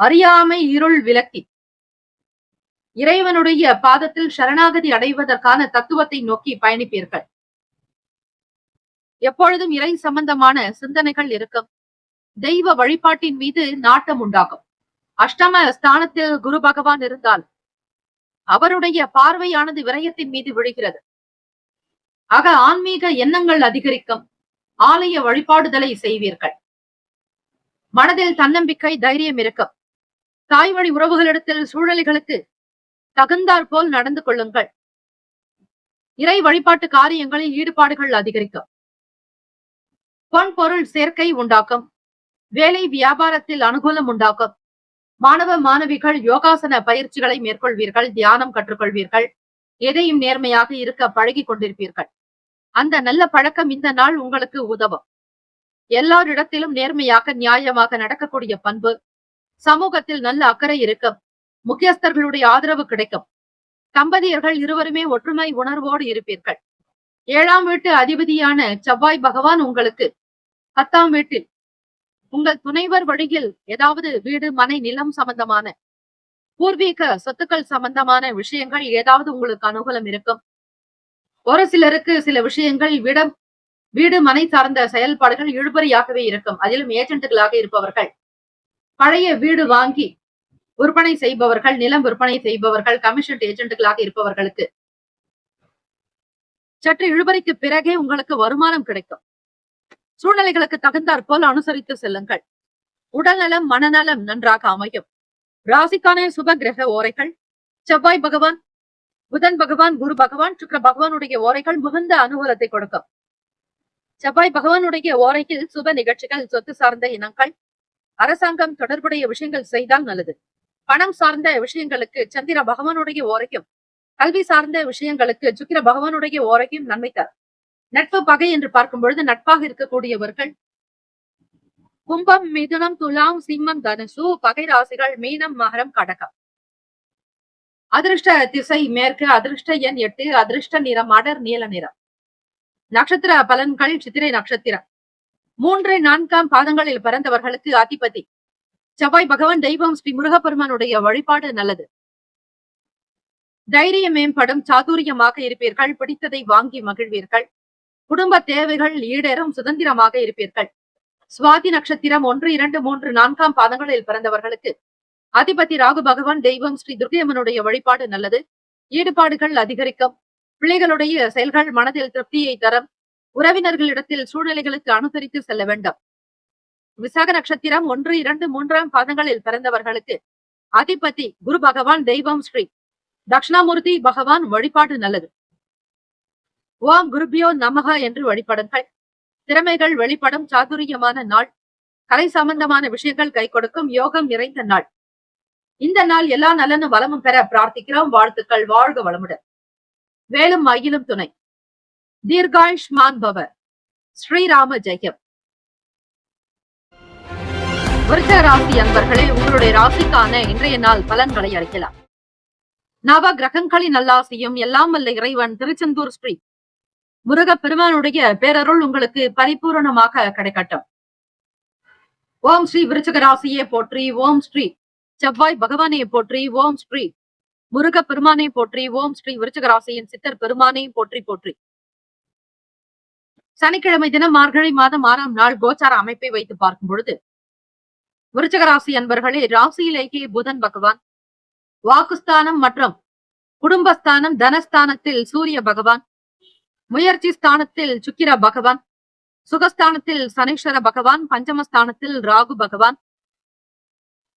Speaker 2: அறியாமை இருள் விலக்கி இறைவனுடைய பாதத்தில் சரணாகதி அடைவதற்கான தத்துவத்தை நோக்கி பயணிப்பீர்கள். எப்பொழுதும் இறை சம்பந்தமான சிந்தனைகள் இருக்கும். தெய்வ வழிபாட்டின் மீது நாட்டம் உண்டாகும். அஷ்டம ஸ்தானத்தில் குரு பகவான் இருந்தால் அவருடைய பார்வையானது விரயத்தின் மீது விழுகிறது. ஆக ஆன்மீக எண்ணங்கள் அதிகரிக்கும். ஆலய வழிபாடுதலை செய்வீர்கள். மனதில் தன்னம்பிக்கை தைரியம் இருக்கும். தாய் வழி உறவுகளிடத்தில் சூழல்களுக்கு தகுந்தாற் போல் நடந்து கொள்ளுங்கள். இறை வழிபாட்டு காரியங்களில் ஈடுபாடுகள் அதிகரிக்கும். பொன் பொருள் சேர்க்கை உண்டாக்கும். வேலை வியாபாரத்தில் அனுகூலம் உண்டாக்கும். மாணவ மாணவிகள் யோகாசன பயிற்சிகளை மேற்கொள்வீர்கள். தியானம் கற்றுக்கொள்வீர்கள். எதையும் நேர்மையாக இருக்க பழகி கொண்டிருப்பீர்கள். அந்த நல்ல பழக்கம் இந்த நாள் உங்களுக்கு உதவும். எல்லாரிடத்திலும் நேர்மையாக நியாயமாக நடக்கக்கூடிய பண்பு. சமூகத்தில் நல்ல அக்கறை இருக்கும். முக்கியஸ்தர்களுடைய ஆதரவு கிடைக்கும். தம்பதியர்கள் இருவருமே ஒற்றுமை உணர்வோடு இருப்பீர்கள். 7ஆம் வீட்டு அதிபதியான செவ்வாய் பகவான் உங்களுக்கு 10ஆம் வீட்டில் உங்கள் துணைவர் வழியில் ஏதாவது வீடு மனை நிலம் சம்பந்தமான பூர்வீக சொத்துக்கள் சம்பந்தமான விஷயங்கள் ஏதாவது உங்களுக்கு அனுகூலம் இருக்கும். ஒரு சிலருக்கு சில விஷயங்கள் வீடு மனை சார்ந்த செயல்பாடுகள் இழுபறியாகவே இருக்கும். அதிலும் ஏஜென்ட்டுகளாக இருப்பவர்கள், பழைய வீடு வாங்கி விற்பனை செய்பவர்கள், நிலம் விற்பனை செய்பவர்கள், கமிஷன் ஏஜென்ட்டுகளாக இருப்பவர்களுக்கு சற்று இழுபறிக்கு பிறகே உங்களுக்கு வருமானம் கிடைக்கும். சூழ்நிலைகளுக்கு தகுந்தாற் போல் அனுசரித்து செல்லுங்கள். உடல்நலம் மனநலம் நன்றாக அமையும். ராசிக்கான சுப கிரக ஓரைகள் செவ்வாய் பகவான், புதன் பகவான், குரு பகவான், சுக்கிர பகவானுடைய ஓரைகள் மிகுந்த அனுகூலத்தை கொடுக்கும். செவ்வாய் பகவானுடைய ஓரையில் சுப நிகழ்ச்சிகள், சொத்து சார்ந்த இனங்கள், அரசாங்கம் தொடர்புடைய விஷயங்கள் செய்தால் நல்லது. பணம் சார்ந்த விஷயங்களுக்கு சந்திர பகவானுடைய ஓரையும், கல்வி சார்ந்த விஷயங்களுக்கு சுக்கிர பகவானுடைய ஓரையும் நன்மை தரும். நட்பு பகை என்று பார்க்கும் பொழுது நட்பாக இருக்கக்கூடியவர்கள் கும்பம், மிதுனம், துலாம், சிம்மம், தனுசு. பகை ராசிகள் மீனம், மகரம், கடகம். அதிர்ஷ்ட திசை மேற்கு, அதிர்ஷ்ட எண் 8, அதிர்ஷ்ட நிறம் அடர் நீல நிறம். நட்சத்திர பலன்கள். சித்திரை நட்சத்திரம் 3, 4ஆம் பாதங்களில் பிறந்தவர்களுக்கு அதிபதி செவ்வாய் பகவான். தெய்வம் ஸ்ரீ முருகப்பெருமானுடைய வழிபாடு நல்லது. தைரியம் மேம்படும், சாதுரியமாக இருப்பீர்கள், பிடித்ததை வாங்கி மகிழ்வீர்கள், குடும்ப தேவைகள் ஈடேறும், சுதந்திரமாக இருப்பீர்கள். சுவாதி நட்சத்திரம் 1, 2, 3, 4ஆம் பாதங்களில் பிறந்தவர்களுக்கு அதிபதி ராகு பகவான். தெய்வம் ஸ்ரீ துர்க்கையம்மனுடைய வழிபாடு நல்லது. ஈடுபாடுகள் அதிகரிக்கும், பிள்ளைகளுடைய செயல்கள் மனதில் திருப்தியை தரும், உறவினர்களிடத்தில் சூழ்நிலைகளுக்கு அனுசரித்து செல்ல வேண்டும். விசாக நட்சத்திரம் 1, 2, 3ஆம் பாதங்களில் பிறந்தவர்களுக்கு அதிபதி குரு பகவான். தெய்வம் ஸ்ரீ தட்சிணாமூர்த்தி பகவான். வழிபாடு நல்லது. ஓம் குருபியோ நமக என்று வழிபடுங்கள். திறமைகள் வெளிப்படும், சாதுரியமான நாள், கலை சம்பந்தமான விஷயங்கள் கை கொடுக்கும், யோகம் நிறைந்த நாள். இந்த நாள் எல்லா நலனும் வளமும் பெற பிரார்த்திக்கிறோம். வாழ்த்துக்கள். வாழ்க வளமுடன். வேலும் மயிலும் துணை. தீர்காயுஷ்மான் பவ. ஸ்ரீராம ஜெயம். விருச்சிக ராசி அன்பர்களே, உங்களுடைய ராசிக்கான இன்றைய நாள் பலன்களை அறிக்கலாம். நவ கிரகங்களின் நல்லாசியும் எல்லாம் வல்ல இறைவன் திருச்செந்தூர் ஸ்ரீ முருகப் பெருமானுடைய பேரருள் உங்களுக்கு பரிபூரணமாக கிடைக்கட்டும். ஓம் ஸ்ரீ விருச்சிக ராசியே போற்றி, ஓம் ஸ்ரீ செவ்வாய் பகவானே போற்றி, ஓம் ஸ்ரீ முருக பெருமானே போற்றி, ஓம் ஸ்ரீ விருச்சிக ராசியின் சித்தர் பெருமானே போற்றி போற்றி. சனிக்கிழமை தினம் மார்கழி மாதம் 6ஆம் நாள் கோச்சார அமைப்பை வைத்து பார்க்கும் பொழுது விருச்சிக ராசி அன்பர்களே, ராசியிலேயே புதன் பகவான், வாக்குஸ்தானம் மற்றும் குடும்பஸ்தானம் தனஸ்தானத்தில் சூரிய பகவான், முயற்சி ஸ்தானத்தில் சுக்கிர பகவான், சுகஸ்தானத்தில் சனீஸ்வர பகவான், பஞ்சமஸ்தானத்தில் ராகு பகவான்,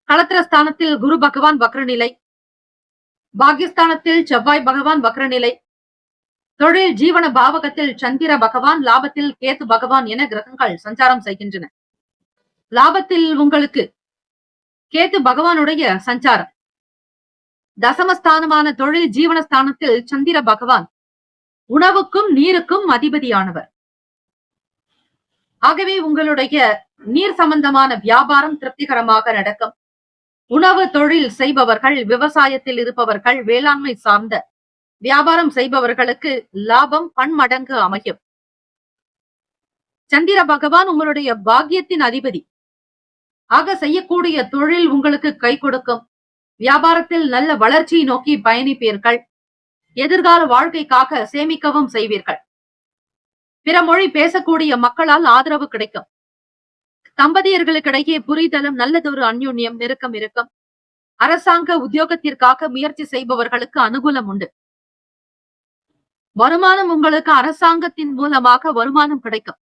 Speaker 2: களத்திரஸ்தானத்தில் குரு பகவான் வக்ரநிலை, பாகியஸ்தானத்தில் செவ்வாய் பகவான் வக்ரநிலை, தொழில் ஜீவன பாவகத்தில் சந்திர பகவான், லாபத்தில் கேத்து பகவான் என கிரகங்கள் சஞ்சாரம் செய்கின்றன. லாபத்தில் உங்களுக்கு கேத்து பகவானுடைய சஞ்சாரம். தசமஸ்தானமான தொழில் ஜீவனஸ்தானத்தில் சந்திர பகவான் உணவுக்கும் நீருக்கும் அதிபதியானவர். ஆகவே உங்களுடைய நீர் சம்பந்தமான வியாபாரம் திருப்திகரமாக நடக்கும். உணவு தொழில் செய்பவர்கள், விவசாயத்தில் இருப்பவர்கள், வேளாண்மை சார்ந்த வியாபாரம் செய்பவர்களுக்கு லாபம் பன்மடங்கு அமையும். சந்திர பகவான் உங்களுடைய பாக்கியத்தின் அதிபதி. ஆக செய்யக்கூடிய தொழில் உங்களுக்கு கை கொடுக்கும். வியாபாரத்தில் நல்ல வளர்ச்சியை நோக்கி பயணிப்பீர்கள். எதிர்கால வாழ்க்கைக்காக சேமிக்கவும் செய்வீர்கள். பிற மொழி பேசக்கூடிய மக்களால் ஆதரவு கிடைக்கும். தம்பதியர்களுக்கிடையே புரிதலும் நல்லதொரு அந்யோன்யம் நெருக்கம் இருக்கும். அரசாங்க உத்தியோகத்திற்காக முயற்சி செய்பவர்களுக்கு அனுகூலம் உண்டு. வருமானம் உங்களுக்கு அரசாங்கத்தின் மூலமாக வருமானம் கிடைக்கும்.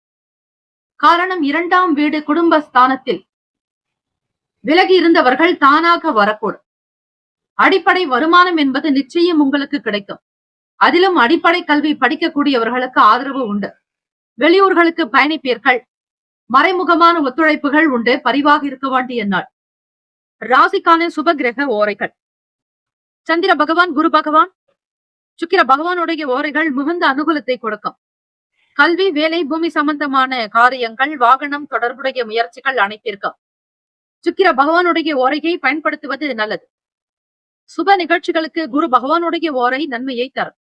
Speaker 2: காரணம் 2ஆம் வீடு குடும்பஸ்தானத்தில் விலகி இருந்தவர்கள் தானாக வரக்கூடும். அடிப்படை வருமானம் என்பது நிச்சயம் உங்களுக்கு கிடைக்கும். அதிலும் அடிப்படை கல்வி படிக்கக்கூடியவர்களுக்கு ஆதரவு உண்டு. வெளியூர்களுக்கு பயணிப்பீர்கள். மறைமுகமான ஒத்துழைப்புகள் உண்டு. பரிவாக இருக்க வேண்டிய நாள். ராசிக்கான சுப கிரக ஓரைகள். சந்திர பகவான், குரு பகவான், சுக்கிர பகவானுடைய ஓரைகள் மிகுந்த அனுகூலத்தை கொடுக்கும். கல்வி, வேலை, பூமி சம்பந்தமான காரியங்கள், வாகனம் தொடர்புடைய முயற்சிகள் அனைத்திற்கும் சுக்கிர பகவானுடைய ஓரையை பயன்படுத்துவது நல்லது. சுப நிகழ்ச்சிகளுக்கு குரு பகவானுடைய ஓரை நன்மையை தரும்.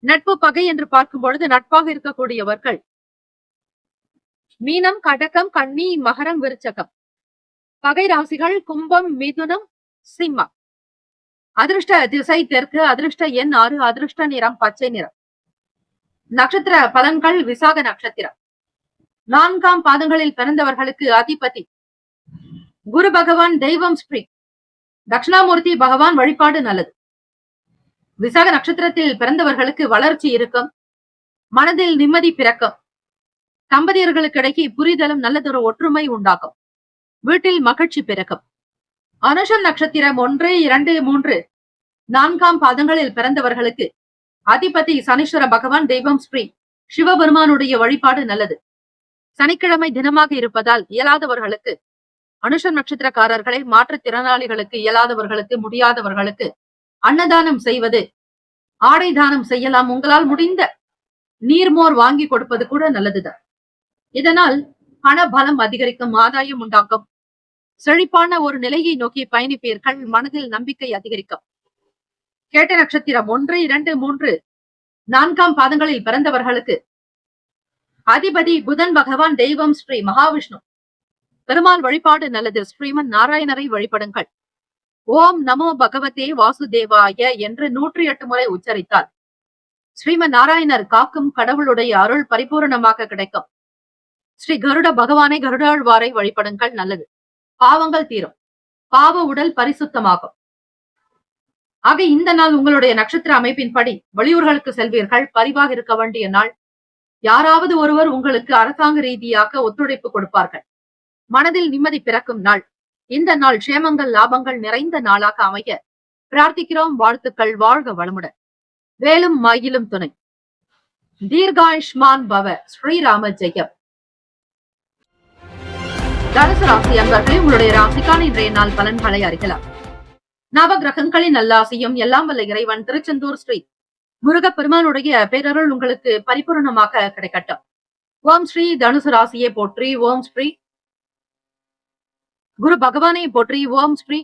Speaker 2: நட்பு பகை என்று பார்க்கும் பொழுது நட்பாக இருக்கக்கூடியவர்கள் மீனம், கடகம், கன்னி, மகரம், விருச்சகம். பகை ராசிகள் கும்பம், மிதுனம், சிம்மம். அதிர்ஷ்ட திசை தெற்கு, அதிர்ஷ்ட எண் 6, அதிர்ஷ்ட நிறம் பச்சை நிறம். நட்சத்திர பலன்கள். விசாக நட்சத்திரம் 4ஆம் பாதங்களில் பிறந்தவர்களுக்கு அதிபதி குரு பகவான். தெய்வம் ஸ்ரீ தட்சிணாமூர்த்தி பகவான். வழிபாடு நல்லது. விசாக நட்சத்திரத்தில் பிறந்தவர்களுக்கு வளர்ச்சி இருக்கும். மனதில் நிம்மதி பிறக்கும். தம்பதியர்களுக்கு இடையே புரிதலும் நல்லதொரு ஒற்றுமை உண்டாகும். வீட்டில் மகிழ்ச்சி பிறக்கும். அனுஷம் நட்சத்திரம் 1, 2, 3, 4ஆம் பாதங்களில் பிறந்தவர்களுக்கு அதிபதி சனீஸ்வர பகவான். தெய்வம் ஸ்ரீ சிவபெருமானுடைய வழிபாடு நல்லது. சனிக்கிழமை தினமாக இருப்பதால் இயலாதவர்களுக்கு, அனுஷம் நட்சத்திரக்காரர்களை, மாற்றுத்திறனாளிகளுக்கு, இயலாதவர்களுக்கு, முடியாதவர்களுக்கு அன்னதானம் செய்வது, ஆடை தானம் செய்யலாம். உங்களால் முடிந்த நீர்மோர் வாங்கி கொடுப்பது கூட நல்லதுதான். இதனால் பண பலம் அதிகரிக்கும், ஆதாயம் உண்டாக்கும். செழிப்பான ஒரு நிலையை நோக்கி பயணிப்பீர்கள். மனதில் நம்பிக்கை அதிகரிக்கும். கேட்ட நட்சத்திரம் 1, 2, 3, 4ஆம் பாதங்களில் பிறந்தவர்களுக்கு அதிபதி புதன் பகவான். தெய்வம் ஸ்ரீ மகாவிஷ்ணு. பெருமாள் வழிபாடு நல்லது. ஸ்ரீமன் நாராயணரை வழிபடுங்கள். ஓம் நமோ பகவதே வாசுதேவாய என்று 108 முறை உச்சரித்தால் ஸ்ரீமன் நாராயணர் காக்கும் கடவுளுடைய அருள் பரிபூரணமாக கிடைக்கும். ஸ்ரீ கருட பகவானை கருடாழ்வாரை வழிபடுங்கள் நல்லது. பாவங்கள் தீரும். பாவ உடல் பரிசுத்தமாகும். ஆக இந்த நாள் உங்களுடைய நட்சத்திர அமைப்பின்படி வெளியூர்களுக்கு செல்வீர்கள். பரிவாக இருக்க வேண்டிய நாள். யாராவது ஒருவர் உங்களுக்கு அரசாங்க ரீதியாக ஒத்துழைப்பு கொடுப்பார்கள். மனதில் நிம்மதி பிறக்கும் நாள். இந்த நாள் க்ஷேமங்கள் லாபங்கள் நிறைந்த நாளாக அமைய பிரார்த்திக்கிறோம். வாழ்த்துக்கள். வாழ்க வளமுடன். வேலும் மயிலும் துணை. தீர்காயுஷ்மான் பவ. ஸ்ரீராம ஜெயம். தனுசு ராசி அன்பர்களே, உங்களுடைய ராசிக்கான இன்றைய நாள் பலன்களை அறியலாம். நவ கிரகங்களின் நல்லாசியும் எல்லாம் வல்ல இறைவன் திருச்செந்தூர் ஸ்ரீ முருகப் பெருமானுடைய பேரருள் உங்களுக்கு பரிபூர்ணமாக கிடைக்கட்டும். ஓம் ஸ்ரீ தனுசு ராசியை போற்றி. ஓம் ஸ்ரீ குரு பகவானை போற்றி. ஓம் ஸ்ரீ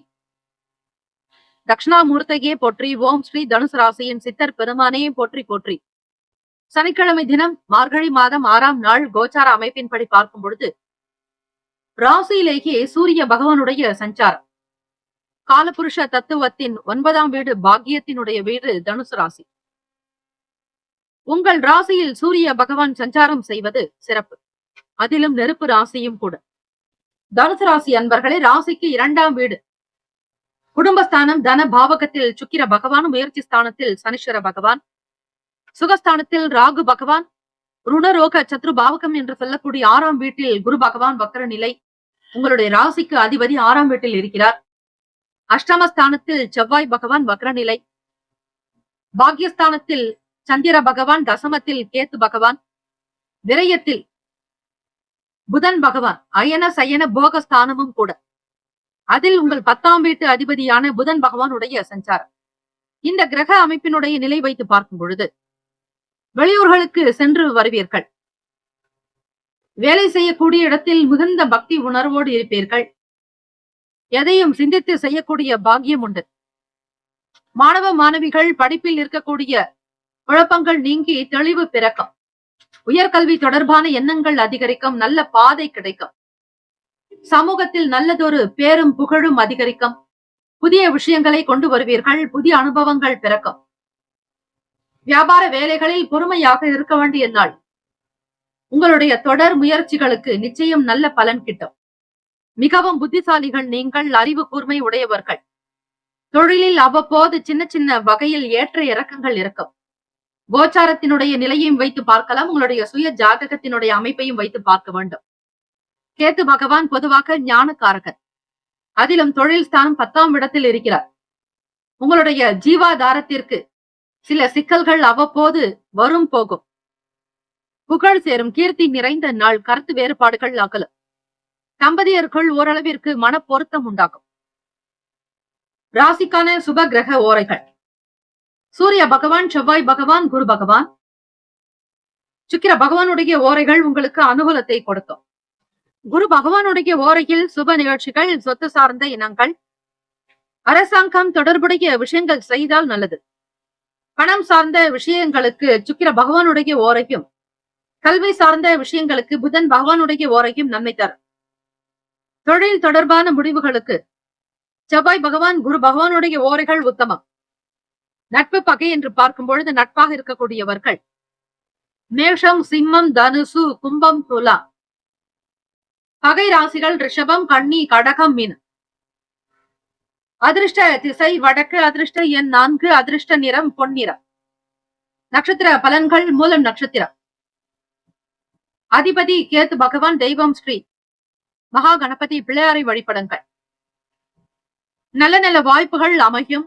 Speaker 2: தட்சிணாமூர்த்தியே போற்றி. ஓம் ஸ்ரீ தனுசு ராசியின் சித்தர் பெருமானையே போற்றி போற்றி. சனிக்கிழமை தினம் மார்கழி மாதம் 6ஆம் நாள் கோச்சார அமைப்பின்படி பார்க்கும் பொழுது ராசியிலேயே சூரிய பகவானுடைய சஞ்சாரம். காலபுருஷ தத்துவத்தின் 9ஆம் வீடு, பாக்கியத்தினுடைய வீடு தனுசு ராசி. உங்கள் ராசியில் சூரிய பகவான் சஞ்சாரம் செய்வது சிறப்பு. அதிலும் நெருப்பு ராசியும் கூட. தனுசு ராசி அன்பர்களே, ராசிக்கு 2ஆம் வீடு குடும்பஸ்தானம். தன பாவகத்தில் சுக்கிர பகவான், முயற்சி ஸ்தானத்தில் சனீஸ்வர பகவான், சுகஸ்தானத்தில் ராகு பகவான், ருணரோக சத்ரு பாவகம் என்று சொல்லக்கூடிய 6ஆம் வீட்டில் குரு பகவான் வக்கர நிலை. உங்களுடைய ராசிக்கு அதிபதி 6ஆம் வீட்டில் இருக்கிறார். அஷ்டமஸ்தானத்தில் செவ்வாய் பகவான் வக்கர நிலை. பாக்யஸ்தானத்தில் சந்திர பகவான், தசமத்தில் கேத்து பகவான், விரயத்தில் புதன் பகவான். அயன சயன போகஸ்தானமும் கூட. அதில் உங்கள் 10ஆம் வீட்டு அதிபதியான புதன் பகவானுடைய சஞ்சாரம். இந்த கிரக அமைப்பினுடைய நிலை வைத்து பார்க்கும் பொழுது வெளியூர்களுக்கு சென்று வருவீர்கள். வேலை செய்யக்கூடிய இடத்தில் மிகுந்த பக்தி உணர்வோடு இருப்பீர்கள். எதையும் சிந்தித்து செய்யக்கூடிய பாக்கியம் உண்டு. மாணவ மாணவிகள் படிப்பில் இருக்கக்கூடிய குழப்பங்கள் நீங்கி தெளிவு பிறக்கும். உயர்கல்வி தொடர்பான எண்ணங்கள் அதிகரிக்கும். நல்ல பாதை கிடைக்கும். சமூகத்தில் நல்லதொரு பேரும் புகழும் அதிகரிக்கும். புதிய விஷயங்களை கொண்டு வருவீர்கள். புதிய அனுபவங்கள் பிறக்கும். வியாபார வேலைகளில் பொறுமையாக இருக்க வேண்டிய நாள். உங்களுடைய தொடர் முயற்சிகளுக்கு நிச்சயம் நல்ல பலன் கிட்டும். மிகவும் புத்திசாலிகள் நீங்கள். அறிவு கூர்மை உடையவர்கள். தொழிலில் அவ்வப்போது சின்ன சின்ன வகையில் ஏற்ற இறக்கங்கள் இருக்கும். கோச்சாரத்தினுடைய நிலையையும் வைத்து பார்க்கலாம். உங்களுடைய சுய ஜாதகத்தினுடைய அமைப்பையும் வைத்து பார்க்க வேண்டும். கேத்து பகவான் பொதுவாக ஞானக்காரகன். அதிலும் தொழில் ஸ்தானம் 10ஆம் இடத்தில் இருக்கிறார். உங்களுடைய ஜீவாதாரத்திற்கு சில சிக்கல்கள் அவ்வப்போது வரும் போகும். புகழ் சேரும். கீர்த்தி நிறைந்த நாள். கருத்து வேறுபாடுகள் அகலும். தம்பதியருக்குள் ஓரளவிற்கு மன பொருத்தம் உண்டாகும். ராசிக்கான சுப கிரக ஓரைகள். சூரிய பகவான், செவ்வாய் பகவான், குரு பகவான், சுக்கிர பகவானுடைய ஓரைகள் உங்களுக்கு அனுகூலத்தை கொடுக்கும். குரு பகவானுடைய ஓரையில் சுப நிகழ்ச்சிகள், சொத்து சார்ந்த இனங்கள், அரசாங்கம் தொடர்புடைய விஷயங்கள் செய்தால் நல்லது. பணம் சார்ந்த விஷயங்களுக்கு சுக்கிர பகவானுடைய ஓரையும், கல்வி சார்ந்த விஷயங்களுக்கு புதன் பகவானுடைய ஓரையும் நன்மை தரும். தொழில் தொடர்பான முடிவுகளுக்கு செவ்வாய் பகவான், குரு பகவானுடைய ஓரைகள் உத்தமம். நட்பு பகை என்று பார்க்கும் பொழுது நட்பாக இருக்கக்கூடியவர்கள் மேஷம், சிம்மம், தனுசு, கும்பம், துலா. பகை ராசிகள் ரிஷபம், கன்னி, கடகம், மீன். அதிர்ஷ்ட திசை வடக்கு. அதிர்ஷ்ட எண் 4. அதிர்ஷ்ட நிறம் பொன்னிறம். நட்சத்திர பலன்கள். மூலம் நட்சத்திரம். அதிபதி கேத்து பகவான். தெய்வம் ஸ்ரீ மகா கணபதி பிள்ளையாரை வழிபடுங்கள். நல்ல நல்ல வாய்ப்புகள் அமையும்.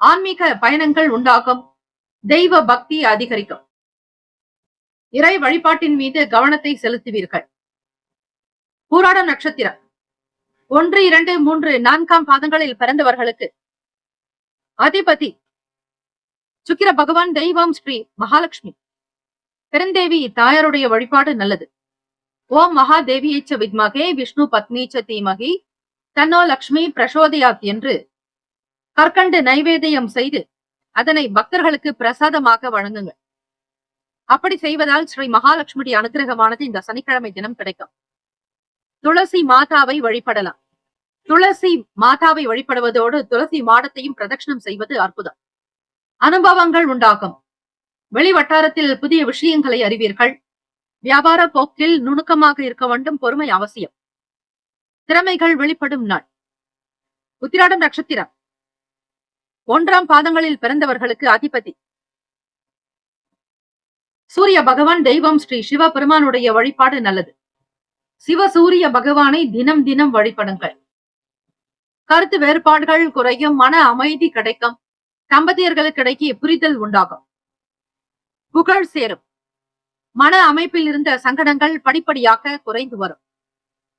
Speaker 2: ஆன்மீக பயணங்கள் உண்டாகும். தெய்வ பக்தி அதிகரிக்கும். இறை வழிபாட்டின் மீது கவனத்தை செலுத்துவீர்கள். பூராட நட்சத்திரம் 1, 2, 3, 4ஆம் பாதங்களில் பிறந்தவர்களுக்கு அதிபதி சுக்கிர பகவான். தெய்வம் ஸ்ரீ மகாலட்சுமி. பெருந்தேவி தாயாருடைய வழிபாடு நல்லது. ஓம் மகாதேவியைச்ச வித்மகே விஷ்ணு பத்னீச்ச தீமகி தன்னோ லக்ஷ்மி பிரசோதயாத் என்று கற்கண்டு நைவேத்தியம் செய்து அதனை பக்தர்களுக்கு பிரசாதமாக வழங்குங்க. அப்படி செய்வதால் ஸ்ரீ மகாலட்சுமியுடைய அனுகிரகமானது இந்த சனிக்கிழமை தினம் கிடைக்கும். துளசி மாதாவை வழிபடலாம். துளசி மாதாவை வழிபடுவதோடு துளசி மாடத்தையும் பிரதட்சணம் செய்வது அற்புதம். அனுபவங்கள் உண்டாகும். வெளி வட்டாரத்தில் புதிய விஷயங்களை அறிவீர்கள். வியாபார போக்கில் நுணுக்கமாக இருக்க வேண்டும். பொறுமை அவசியம். திறமைகள் வெளிப்படும் நாள். உத்திராடம் நட்சத்திரம் 1ஆம் பாதங்களில் பிறந்தவர்களுக்கு அதிபதி சூரிய பகவான். தெய்வம் ஸ்ரீ சிவபெருமானுடைய வழிபாடு நல்லது. சிவசூரிய பகவானை தினம் தினம் வழிபடுங்கள். கருத்து வேறுபாடுகள் குறையும். மன அமைதி கிடைக்கும். தம்பதியர்களுக்கிடையே புரிதல் உண்டாகும். புகழ் சேரும். மன அமைப்பில் இருந்த சங்கடங்கள் படிப்படியாக குறைந்து வரும்.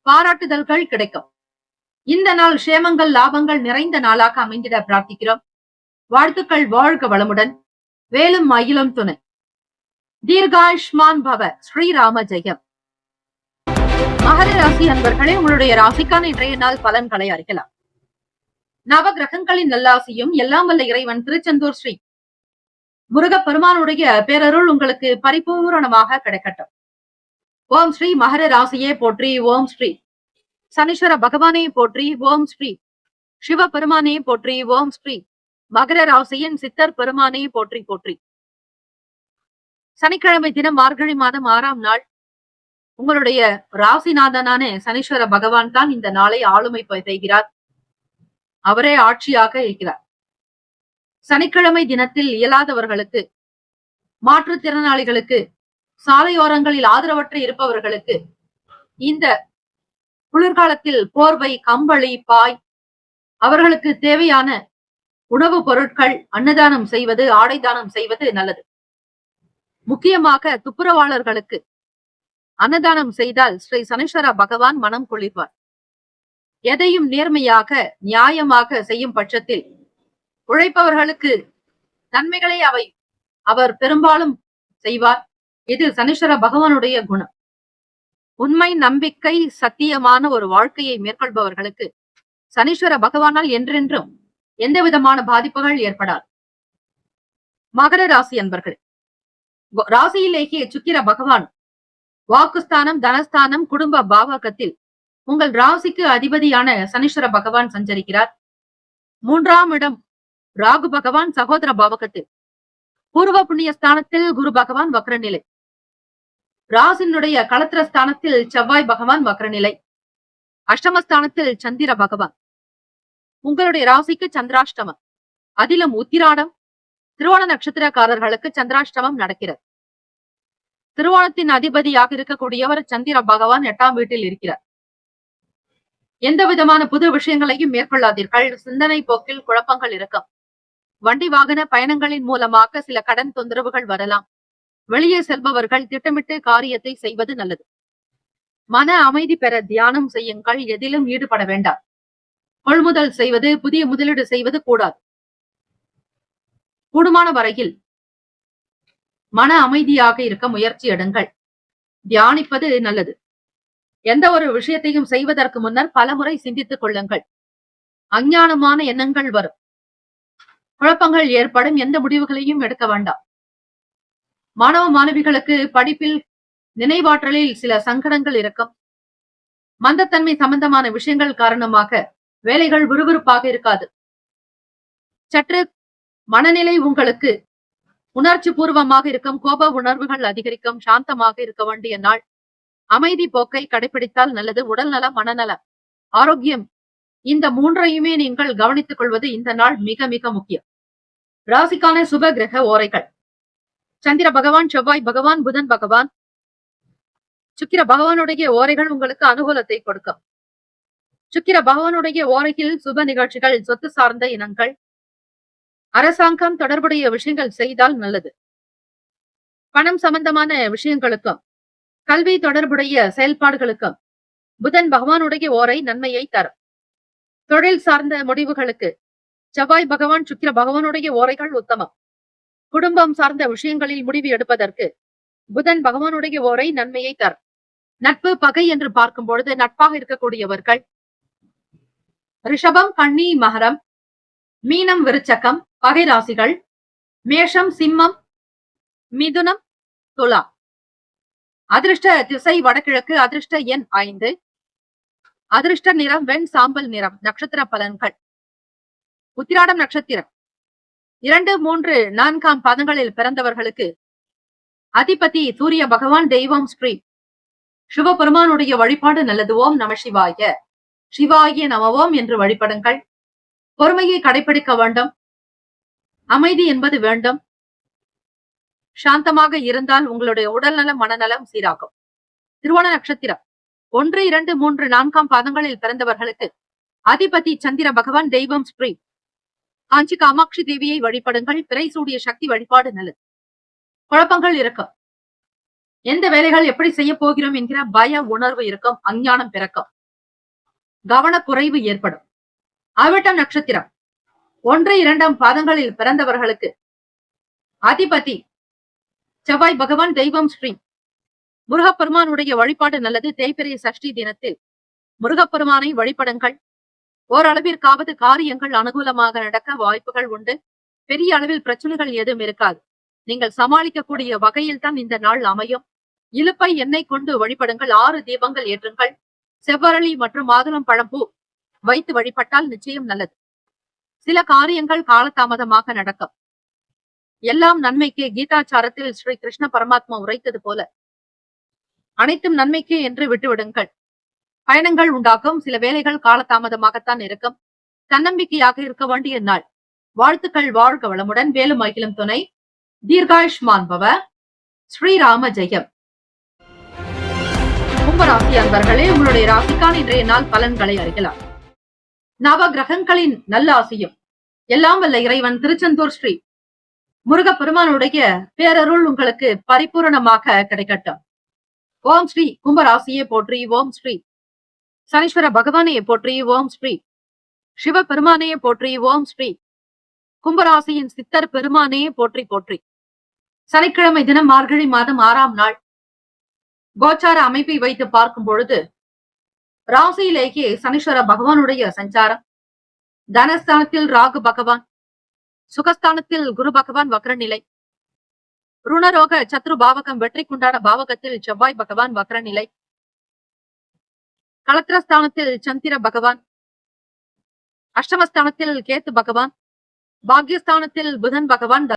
Speaker 2: பாராட்டுதல்கள் கிடைக்கும். இந்த நாள் சேமங்கள் லாபங்கள் நிறைந்த நாளாக அமைந்திட பிரார்த்திக்கிறோம். வாழ்த்துக்கள். வாழ்க வளமுடன். வேலும் மயிலும் துணை. தீர்காயுஷ்மான் பவ. ஸ்ரீராம ஜெயம். மகர ராசி அன்பர்களே, உங்களுடைய ராசிக்கான இன்றைய நாள் பலன்களை அறிக்கலாம். நவ கிரகங்களின் நல்லாசியும் எல்லாம் வல்ல இறைவன் திருச்செந்தூர் ஸ்ரீ முருகப்பெருமானுடைய பேரருள் உங்களுக்கு பரிபூரணமாக கிடைக்கட்டும். ஓம் ஸ்ரீ மகர ராசியே போற்றி. ஓம் ஸ்ரீ சனீஸ்வர பகவானே போற்றி. ஓம் ஸ்ரீ சிவபெருமானே போற்றி. ஓம் ஸ்ரீ மகர ராசியின் சித்தர் பெருமானே போற்றி போற்றி. சனிக்கிழமை தினம் மார்கழி மாதம் 6ஆம் நாள். உங்களுடைய ராசிநாதனான சனீஸ்வர பகவான் தான் இந்த நாளை ஆளுமை செய்கிறார். அவரே ஆட்சியாக இருக்கிறார். சனிக்கிழமை தினத்தில் இயலாதவர்களுக்கு, மாற்றுத்திறனாளிகளுக்கு, சாலையோரங்களில் ஆதரவற்று இருப்பவர்களுக்கு இந்த குளிர்காலத்தில் போர்வை, கம்பளி, பாய், அவர்களுக்கு தேவையான உணவுப் பொருட்கள் அன்னதானம் செய்வது, ஆடை தானம் செய்வது நல்லது. முக்கியமாக துப்புரவாளர்களுக்கு அன்னதானம் செய்தால் ஸ்ரீ சனீஸ்வர பகவான் மனம் குளிர்வார். எதையும் நேர்மையாக நியாயமாக செய்யும் பட்சத்தில் உழைப்பவர்களுக்கு நன்மைகளை அவர் பெரும்பாலும் செய்வார். இது சனீஸ்வர பகவானுடைய குணம். உண்மை, நம்பிக்கை, சத்தியமான ஒரு வாழ்க்கையை மேற்கொள்பவர்களுக்கு சனீஸ்வர பகவானால் என்றென்றும் எந்த விதமான பாதிப்புகள் ஏற்படாது. மகர ராசி அன்பர்கள், ராசியிலேயே சுக்கிர பகவான் வாக்குஸ்தானம், தனஸ்தானம், குடும்ப பாவகத்தில் உங்கள் ராசிக்கு அதிபதியான சனீஸ்வர பகவான் சஞ்சரிக்கிறார். 3ஆம் இடம் ராகு பகவான் சகோதர பாவகத்தில், பூர்வ புண்ணிய ஸ்தானத்தில் குரு பகவான் வக்ரநிலை, ராசினுடைய களத்திர ஸ்தானத்தில் செவ்வாய் பகவான் வக்ரநிலை, அஷ்டமஸ்தானத்தில் சந்திர பகவான். உங்களுடைய ராசிக்கு சந்திராஷ்டமம். அதிலும் உத்திராடம் திருவோண நட்சத்திரக்காரர்களுக்கு சந்திராஷ்டமம் நடக்கிறது. திருவோணத்தின் அதிபதியாக இருக்கக்கூடியவர் சந்திர பகவான் 8ஆம் வீட்டில் இருக்கிறார். எந்த விதமான புது விஷயங்களையும் மேற்கொள்ளாதீர்கள். சிந்தனை போக்கில் குழப்பங்கள் இருக்கும். வண்டி வாகன பயணங்களின் மூலமாக சில கடன் தொந்தரவுகள் வரலாம். வெளியே செல்பவர்கள் திட்டமிட்டு காரியத்தை செய்வது நல்லது. மன அமைதி பெற தியானம் செய்யுங்கள். எதிலும் ஈடுபட வேண்டாம். கொள்முதல் செய்வது, புதிய முதலீடு செய்வது கூடாது. கூடுமான வரையில் மன அமைதியாக இருக்க முயற்சி எடுங்கள். தியானிப்பது நல்லது. எந்த ஒரு விஷயத்தையும் செய்வதற்கு முன்னர் பலமுறை சிந்தித்துக் கொள்ளுங்கள். அஞ்ஞானமான எண்ணங்கள் வரும். குழப்பங்கள் ஏற்படும். எந்த முடிவுகளையும் எடுக்க வேண்டாம். மாணவ மாணவிகளுக்கு படிப்பில், நினைவாற்றலில் சில சங்கடங்கள் இருக்கும். மந்தத்தன்மை சம்பந்தமான விஷயங்கள் காரணமாக வேலைகள் விறுவிறுப்பாக இருக்காது. சற்று மனநிலை உங்களுக்கு உணர்ச்சி பூர்வமாக இருக்கும். கோப உணர்வுகள் அதிகரிக்கும். சாந்தமாக இருக்க வேண்டிய நாள். அமைதி போக்கை கடைபிடித்தால் நல்லது. உடல் நலம், மனநலம், ஆரோக்கியம், இந்த 3ஐயுமே நீங்கள் கவனித்துக் கொள்வது இந்த நாள் மிக மிக முக்கியம். ராசிக்கான சுப கிரக ஓரைகள்: சந்திர பகவான், செவ்வாய் பகவான், புதன் பகவான், சுக்கிர பகவானுடைய ஓரைகள் உங்களுக்கு அனுகூலத்தை கொடுக்கும். சுக்கிர பகவானுடைய ஓரையில் சுப நிகழ்ச்சிகள், சொத்து சார்ந்த இனங்கள், அரசாங்கம் தொடர்புடைய விஷயங்கள் செய்தால் நல்லது. பணம் சம்பந்தமான விஷயங்களுக்கும் கல்வி தொடர்புடைய செயல்பாடுகளுக்கும் புதன் பகவானுடைய ஓரை நன்மையை தரும். தொழில் சார்ந்த முடிவுகளுக்கு செவ்வாய் பகவான், சுக்கிர பகவானுடைய ஓரைகள் உத்தமம். குடும்பம் சார்ந்த விஷயங்களில் முடிவு எடுப்பதற்கு புதன் பகவானுடைய ஓரை நன்மையை தரும். நட்பு, பகை என்று பார்க்கும் பொழுது நட்பாக இருக்கக்கூடியவர்கள் ரிஷபம், கன்னி, மகரம், மீனம், விருச்சகம் பகை ராசிகள். மேஷம், சிம்மம், மிதுனம், துலா. அதிர்ஷ்ட திசை வடகிழக்கு. அதிர்ஷ்ட எண் 5. அதிர்ஷ்ட நிறம் வெண் சாம்பல் நிறம். நட்சத்திர பலன்கள். உத்திராடம் நட்சத்திரம் 2, 3, 4ஆம் பாதங்களில் பிறந்தவர்களுக்கு அதிபதி சூரிய பகவான். தெய்வம் ஸ்ரீ சிவபெருமானுடைய வழிபாடு நல்லது. ஓம் நம சிவாய. சிவாய நமவோம் என்று வழிபடுங்கள். பொறுமையை கடைபிடிக்க வேண்டும். அமைதி என்பது வேண்டும். சாந்தமாக இருந்தால் உங்களுடைய உடல்நலம் மனநலம் சீராகும். திருவோண நட்சத்திரம் 1, 2, 3, 4ஆம் பாதங்களில் பிறந்தவர்களுக்கு அதிபதி சந்திர பகவான். தெய்வம் ஸ்ரீ காஞ்சி காமாட்சி தேவியை வழிபடுங்கள். பிறை சூடிய சக்தி வழிபாடு நல்லது. குழப்பங்கள் இருக்கும். எந்த வேலைகள் எப்படி செய்ய போகிறோம் என்கிற பய உணர்வு இருக்கும். அஞ்ஞானம் பிறக்கும். கவனக்குறைவு ஏற்படும். அவிட்டம் நட்சத்திரம் 1, 2ஆம் பாதங்களில் பிறந்தவர்களுக்கு அதிபதி செவ்வாய் பகவான். தெய்வம் ஸ்ரீ முருகப்பெருமானுடைய வழிபாடு நல்லது. தேய்பிறை சஷ்டி தினத்தில் முருகப்பெருமானை வழிபடுங்கள். ஓரளவிற்காவது காரியங்கள் அனுகூலமாக நடக்க வாய்ப்புகள் உண்டு. பெரிய அளவில் பிரச்சனைகள் எதுவும் இருக்காது. நீங்கள் சமாளிக்கக்கூடிய வகையில் தான் இந்த நாள் அமையும். இலுப்பை எண்ணெய் கொண்டு வழிபடுங்கள். 6 தீபங்கள் ஏற்றுங்கள். செவ்வரளி மற்றும் மாதுளம் பழம்பூ வைத்து வழிபட்டால் நிச்சயம் நல்லது. சில காரியங்கள் காலதாமதமாக நடக்கும். எல்லாம் நன்மைக்கு. கீதாச்சாரத்தில் ஸ்ரீ கிருஷ்ண பரமாத்மா உரைத்தது போல அனைத்தும் நன்மைக்கு என்று விட்டுவிடுங்கள். பயணங்கள் உண்டாகும். சில வேலைகள் காலதாமதமாகத்தான் இருக்கும். தன்னம்பிக்கையாக இருக்க வேண்டிய நாள். வாழ்த்துக்கள். வாழ்க வளமுடன். வேலும் மகிழும் துணை. தீர்காயுஷ்மான் பவ. ஸ்ரீராம ஜெயம். கும்பராசி அன்பர்களே, உங்களுடைய ராசிக்கான இன்றைய நாள் பலன்களை அறியலாம். நவ கிரகங்களின் நல்ல ஆசையும் எல்லாம் வல்ல இறைவன் திருச்செந்தூர் ஸ்ரீ முருகப்பெருமானுடைய பேரருள் உங்களுக்கு பரிபூரணமாக கிடைக்கட்டும். ஓம் ஸ்ரீ கும்பராசியை போற்றி. ஓம் ஸ்ரீ சனீஸ்வர பகவானையை போற்றி. ஓம் ஸ்ரீ சிவபெருமானையை போற்றி. ஓம் ஸ்ரீ கும்பராசியின் சித்தர் பெருமானையே போற்றி போற்றி. சனிக்கிழமை தினம் மார்கழி மாதம் 6ஆம் நாள். கோச்சார அமைப்பை வைத்து பார்க்கும் பொழுது ராசியிலேயே சனீஸ்வர பகவானுடைய சஞ்சாரம். தனஸ்தானத்தில் ராகு பகவான், சுகஸ்தானத்தில் குரு பகவான் வக்ரநிலை, ருணரோக சத்ரு பாவகம் வெற்றிக்குண்டான பாவகத்தில் செவ்வாய் பகவான் வக்ரநிலை, களத்திரஸ்தானத்தில் சந்திர பகவான், அஷ்டமஸ்தானத்தில் கேத்து பகவான், பாக்யஸ்தானத்தில் புதன் பகவான்,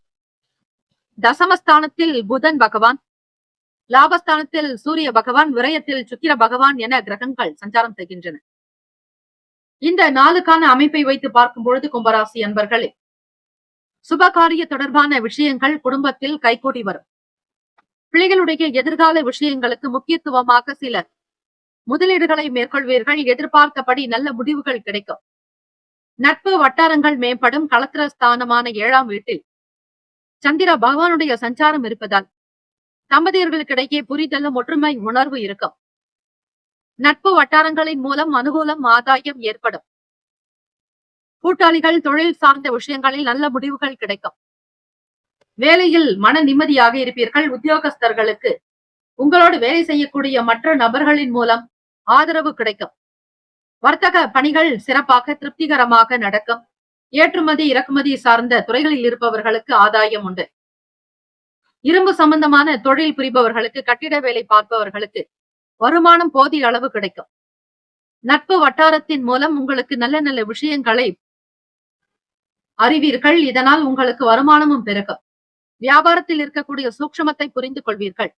Speaker 2: தசமஸ்தானத்தில் புதன் பகவான், லாபஸ்தானத்தில் சூரிய பகவான், விரயத்தில் சுக்கிர பகவான் என கிரகங்கள் சஞ்சாரம் செய்கின்றன. இந்த நாளுக்கான அமைப்பை வைத்து பார்க்கும் பொழுது கும்பராசி அன்பர்களே, சுபகாரிய தொடர்பான விஷயங்கள் குடும்பத்தில் கைகூடி வரும். பிள்ளைகளுடைய எதிர்கால விஷயங்களுக்கு முக்கியத்துவமாக சில முதலீடுகளை மேற்கொள்வீர்கள். எதிர்பார்த்தபடி நல்ல முடிவுகள் கிடைக்கும். நட்பு வட்டாரங்கள் மேம்படும். களத்திர ஸ்தானமான 7ஆம் வீட்டில் சந்திர பகவானுடைய சஞ்சாரம் இருப்பதால் தம்பதியர்களுக்கிடையே புரிதலும் ஒற்றுமை உணர்வு இருக்கும். நட்பு வட்டாரங்களின் மூலம் அனுகூலம் ஆதாயம் ஏற்படும். கூட்டாளிகள் தொழில் சார்ந்த விஷயங்களில் நல்ல முடிவுகள் கிடைக்கும். வேலையில் மன நிம்மதியாக இருப்பீர்கள். உத்தியோகஸ்தர்களுக்கு உங்களோடு வேலை செய்யக்கூடிய மற்ற நபர்களின் மூலம் ஆதரவு கிடைக்கும். வர்த்தக பணிகள் சிறப்பாக திருப்திகரமாக நடக்கும். ஏற்றுமதி இறக்குமதி சார்ந்த துறைகளில் இருப்பவர்களுக்கு ஆதாயம் உண்டு. இரும்பு சம்பந்தமான தொழில் புரிபவர்களுக்கு, கட்டிட வேலை பார்ப்பவர்களுக்கு வருமானம் போதிய அளவு கிடைக்கும். நட்பு வட்டாரத்தின் மூலம் உங்களுக்கு நல்ல நல்ல விஷயங்களை அறிவீர்கள். இதனால் உங்களுக்கு வருமானமும் பெருகும். வியாபாரத்தில் இருக்கக்கூடிய சூக்ஷ்மத்தை புரிந்து கொள்வீர்கள்.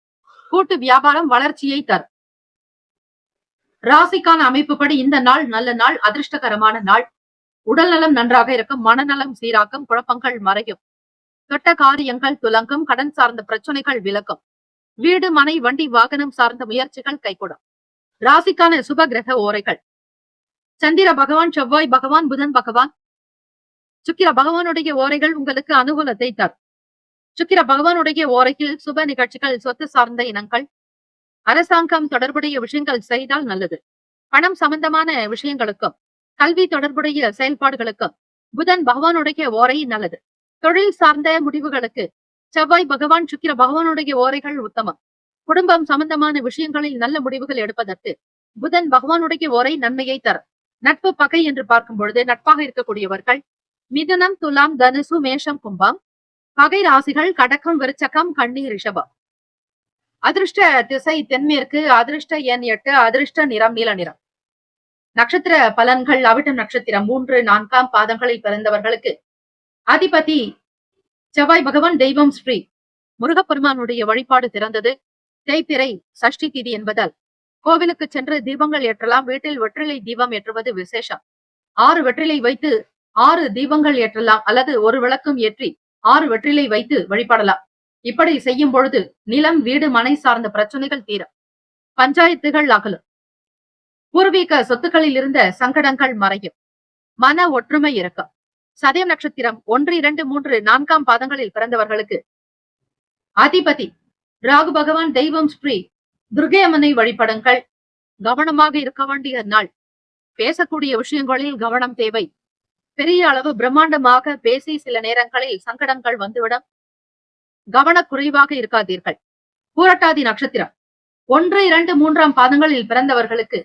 Speaker 2: கூட்டு வியாபாரம் வளர்ச்சியை தரும். ராசிக்கான அமைப்புப்படி இந்த நாள் நல்ல நாள், அதிர்ஷ்டகரமான நாள். உடல் நலம் நன்றாக இருக்கும். மனநலம் சீராக்கும். குழப்பங்கள் மறையும். தொட்ட காரியங்கள் துலங்கும். கடன் சார்ந்த பிரச்சனைகள் விலக்கும். வீடு மனை வண்டி வாகனம் சார்ந்த முயற்சிகள் கைகூடும். ராசிக்கான சுப கிரக ஓரைகள்: சந்திர பகவான், செவ்வாய் பகவான், புதன் பகவான், சுக்கிர பகவானுடைய ஓரைகள் உங்களுக்கு அனுகூலத்தை தரும். சுக்கிர பகவானுடைய ஓரையில் சுப நிகழ்ச்சிகள், சொத்து சார்ந்த இனங்கள், அரசாங்கம் தொடர்புடைய விஷயங்கள் செய்தால் நல்லது. பணம் சம்பந்தமான விஷயங்களுக்கும் கல்வி தொடர்புடைய செயல்பாடுகளுக்கும் புதன் பகவானுடைய ஓரை நல்லது. தொழில் சார்ந்த முடிவுகளுக்கு செவ்வாய் பகவான், சுக்கிர பகவானுடைய ஓரைகள் உத்தமம். குடும்பம் சம்பந்தமான விஷயங்களில் நல்ல முடிவுகள் எடுப்பதற்கு புதன் பகவானுடைய ஓரை நன்மையை தரும். நட்பு பகை என்று பார்க்கும் பொழுது நட்பாக இருக்கக்கூடியவர்கள் மிதுனம், துலாம், தனுசு, மேஷம், கும்பம். பகை ராசிகள் கடகம், விருச்சகம், கன்னி, ரிஷபம். அதிர்ஷ்ட திசை தென்மேற்கு, அதிர்ஷ்ட எண் 8, அதிர்ஷ்ட நிறம் நீல நிறம். நட்சத்திர பலன்கள். அவிட்டம் நட்சத்திரம் 3, 4 பாதங்களில் பிறந்தவர்களுக்கு அதிபதி செவ்வாய் பகவான். தெய்வம் ஸ்ரீ முருகப்பெருமானுடைய வழிபாடு சிறந்தது. தேய்பிறை சஷ்டி திதி என்பதால் கோவிலுக்கு சென்று தீபங்கள் ஏற்றலாம். வீட்டில் வெற்றிலை தீபம் ஏற்றுவது விசேஷம். 6 வெற்றிலை வைத்து 6 தீபங்கள் ஏற்றலாம், அல்லது ஒரு விளக்கும் ஏற்றி 6 வெற்றிலை வைத்து வழிபடலாம். இப்படி செய்யும் பொழுது நிலம், வீடு, மனை சார்ந்த பிரச்சனைகள் தீரும். பஞ்சாயத்துகள் அகலும். பூர்வீக சொத்துக்களில் இருந்த சங்கடங்கள் மறையும். மன ஒற்றுமை இருக்கும். சதயம் நட்சத்திரம் 1, 2, 3, 4 பாதங்களில் பிறந்தவர்களுக்கு அதிபதி ராகு பகவான். தெய்வம் ஸ்ரீ துர்கை அம்மனை வழிபடுங்கள். கவனமாக இருக்க வேண்டிய நாள். பேசக்கூடிய விஷயங்களில் கவனம் தேவை. பெரிய அளவு பிரம்மாண்டமாக பேசி சில நேரங்களில் சங்கடங்கள் வந்துவிடும். கவனக்குறைவாக இருக்காதீர்கள். பூரட்டாதி நட்சத்திரம் 1, 2, 3 பாதங்களில் பிறந்தவர்களுக்கு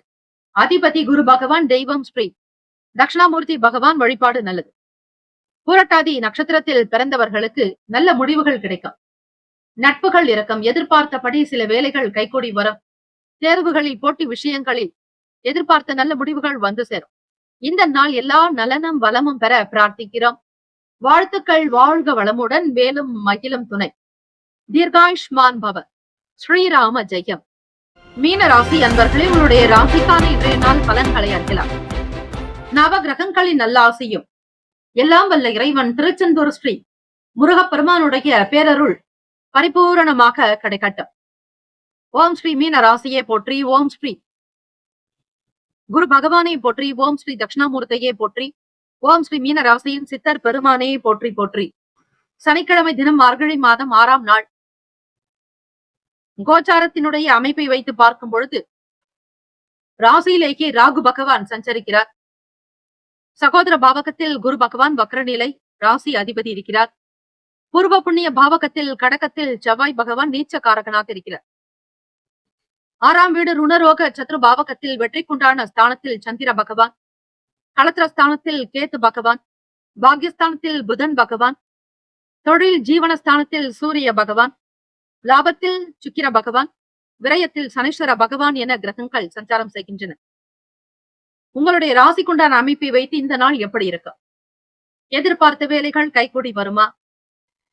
Speaker 2: அதிபதி குரு பகவான். தெய்வம் ஸ்ரீ தட்சிணாமூர்த்தி பகவான் வழிபாடு நல்லது. பூரட்டாதி நட்சத்திரத்தில் பிறந்தவர்களுக்கு நல்ல முடிவுகள் கிடைக்கும். நட்புகள் இருக்கும். எதிர்பார்த்தபடி சில வேலைகள் கைகூடி வரும். தேர்வுகளில், போட்டி விஷயங்களில் எதிர்பார்த்த நல்ல முடிவுகள் வந்து சேரும். இந்த நாள் எல்லா நலனும் வளமும் பெற பிரார்த்திக்கிறோம். வாழ்த்துக்கள். வாழ்க வளமுடன், வேலும் மகிழும் துணை. தீர்காயுஷ்மான் பவ. ஸ்ரீராம ஜெயம். மீன ராசி அன்பர்களே, உங்களுடைய ராசிக்கான இன்றைய நாள் பலன்களை அறியலாம். நவ கிரகங்களின் நல்லாசையும் எல்லாம் வல்ல இறைவன் திருச்செந்தூர் ஸ்ரீ முருகப்பெருமானுடைய பேரருள் பரிபூரணமாக கிடைக்கட்டும். ஓம் ஸ்ரீ மீன ராசியை போற்றி. ஓம் ஸ்ரீ குரு பகவானை போற்றி. ஓம் ஸ்ரீ தட்சிணாமூர்த்தியை போற்றி. ஓம் ஸ்ரீ மீன ராசியின் சித்தர் பெருமானை போற்றி போற்றி. சனிக்கிழமை தினம் மார்கழி மாதம் 6ஆம் நாள். கோச்சாரத்தினுடைய அமைப்பை வைத்து பார்க்கும் பொழுது ராசியிலேயே ராகு பகவான் சஞ்சரிக்கிறார். சகோதர பாவகத்தில் குரு பகவான் வக்ரநிலை ராசி அதிபதி இருக்கிறார். பூர்வ புண்ணிய பாவகத்தில் கடகத்தில் செவ்வாய் பகவான் நீச்சகாரகனாக இருக்கிறார். 6ஆம் வீடு ருணரோக சத்ரு பாவகத்தில் வெற்றிக்குண்டான ஸ்தானத்தில் சந்திர பகவான், களத்திர ஸ்தானத்தில் கேத்து பகவான், பாக்யஸ்தானத்தில் புதன் பகவான், தொழில் ஜீவனஸ்தானத்தில் சூரிய பகவான், லாபத்தில் சுக்கிர பகவான், விரயத்தில் சனீஸ்வர பகவான் என கிரகங்கள் சஞ்சாரம் செய்கின்றன. உங்களுடைய ராசிக்குண்டான அமைப்பை வைத்து இந்த நாள் எப்படி இருக்கு? எதிர்பார்த்த வேலைகள் கைகூடி வருமா?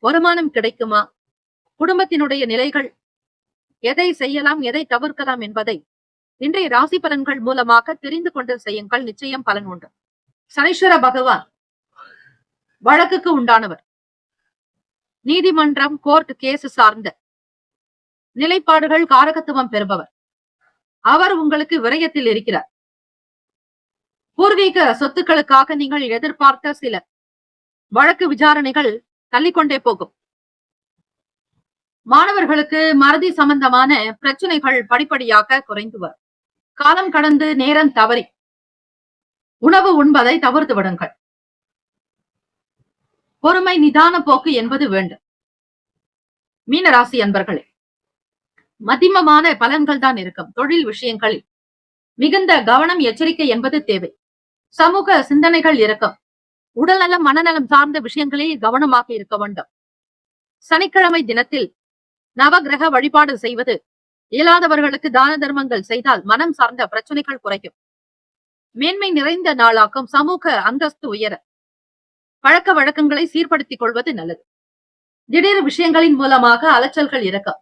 Speaker 2: வருமானம் கிடைக்குமா? குடும்பத்தினுடைய நிலைகள், எதை செய்யலாம், எதை தவிர்க்கலாம் என்பதை இன்றைய ராசி பலன்கள் மூலமாக தெரிந்து கொண்டு செய்யுங்கள். நிச்சயம் பலன் உண்டு. சனீஸ்வர பகவான் வழக்குக்கு உண்டானவர். நீதிமன்றம், கோர்ட் கேஸ் சார்ந்த நிலைப்பாடுகள் காரகத்துவம் பெறுபவர். அவர் உங்களுக்கு விரயத்தில் இருக்கிறார். பூர்வீக சொத்துக்களுக்காக நீங்கள் எதிர்பார்த்த சில வழக்கு விசாரணைகள் தள்ளிக்கொண்டே போகும். மாணவர்களுக்கு மறதி சம்பந்தமான பிரச்சனைகள் படிப்படியாக குறைந்து வரும். காலம் கடந்து நேரம் தவறி உணவு உண்பதை தவிர்த்து விடுங்கள். பொறுமை, நிதான போக்கு என்பது வேண்டும். மீனராசி அன்பர்களே, மதிமமான பலன்கள் தான் இருக்கும். தொழில் விஷயங்களில் மிகுந்த கவனம், எச்சரிக்கை என்பது தேவை. சமூக சிந்தனைகள் இருக்கும். உடல்நலம், மனநலம் சார்ந்த விஷயங்களில் கவனமாக இருக்க வேண்டும். சனிக்கிழமை தினத்தில் நவகிரக வழிபாடு செய்வது, இயலாதவர்களுக்கு தான தர்மங்கள் செய்தால் மனம் சார்ந்த பிரச்சனைகள் குறையும். மேன்மை நிறைந்த நாளாக்கும். சமூக அந்தஸ்து உயர பழக்க வழக்கங்களை சீர்படுத்திக் கொள்வது நல்லது. திடீர் விஷயங்களின் மூலமாக அலைச்சல்கள் இருக்கும்.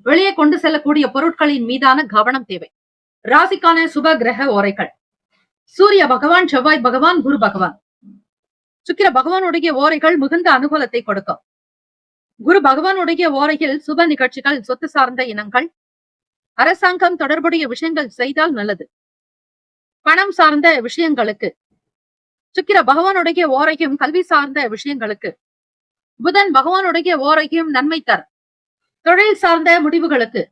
Speaker 2: வெளியே கொண்டு செல்லக்கூடிய பொருட்களின் மீதான கவனம் தேவை. ராசிக்கான சுப கிரக ஓரைகள். சூரிய பகவான், செவ்வாய் பகவான், குரு பகவான். சுக்கிர பகவானுடைய ஓரைகள் மிகுந்த அனுகூலத்தை கொடுக்கும். குரு பகவானுடைய ஓரையில் சுப நிகழ்ச்சிகள், சொத்து சார்ந்த இனங்கள், அரசாங்கம் தொடர்புடைய விஷயங்கள் செய்தால் நல்லது. பணம் சார்ந்த விஷயங்களுக்கு சுக்கிர பகவானுடைய ஓரையும், கல்வி சார்ந்த விஷயங்களுக்கு புதன் பகவானுடைய ஓரையும் நன்மை தரும். தொழில் சார்ந்த முடிவுகளுக்கு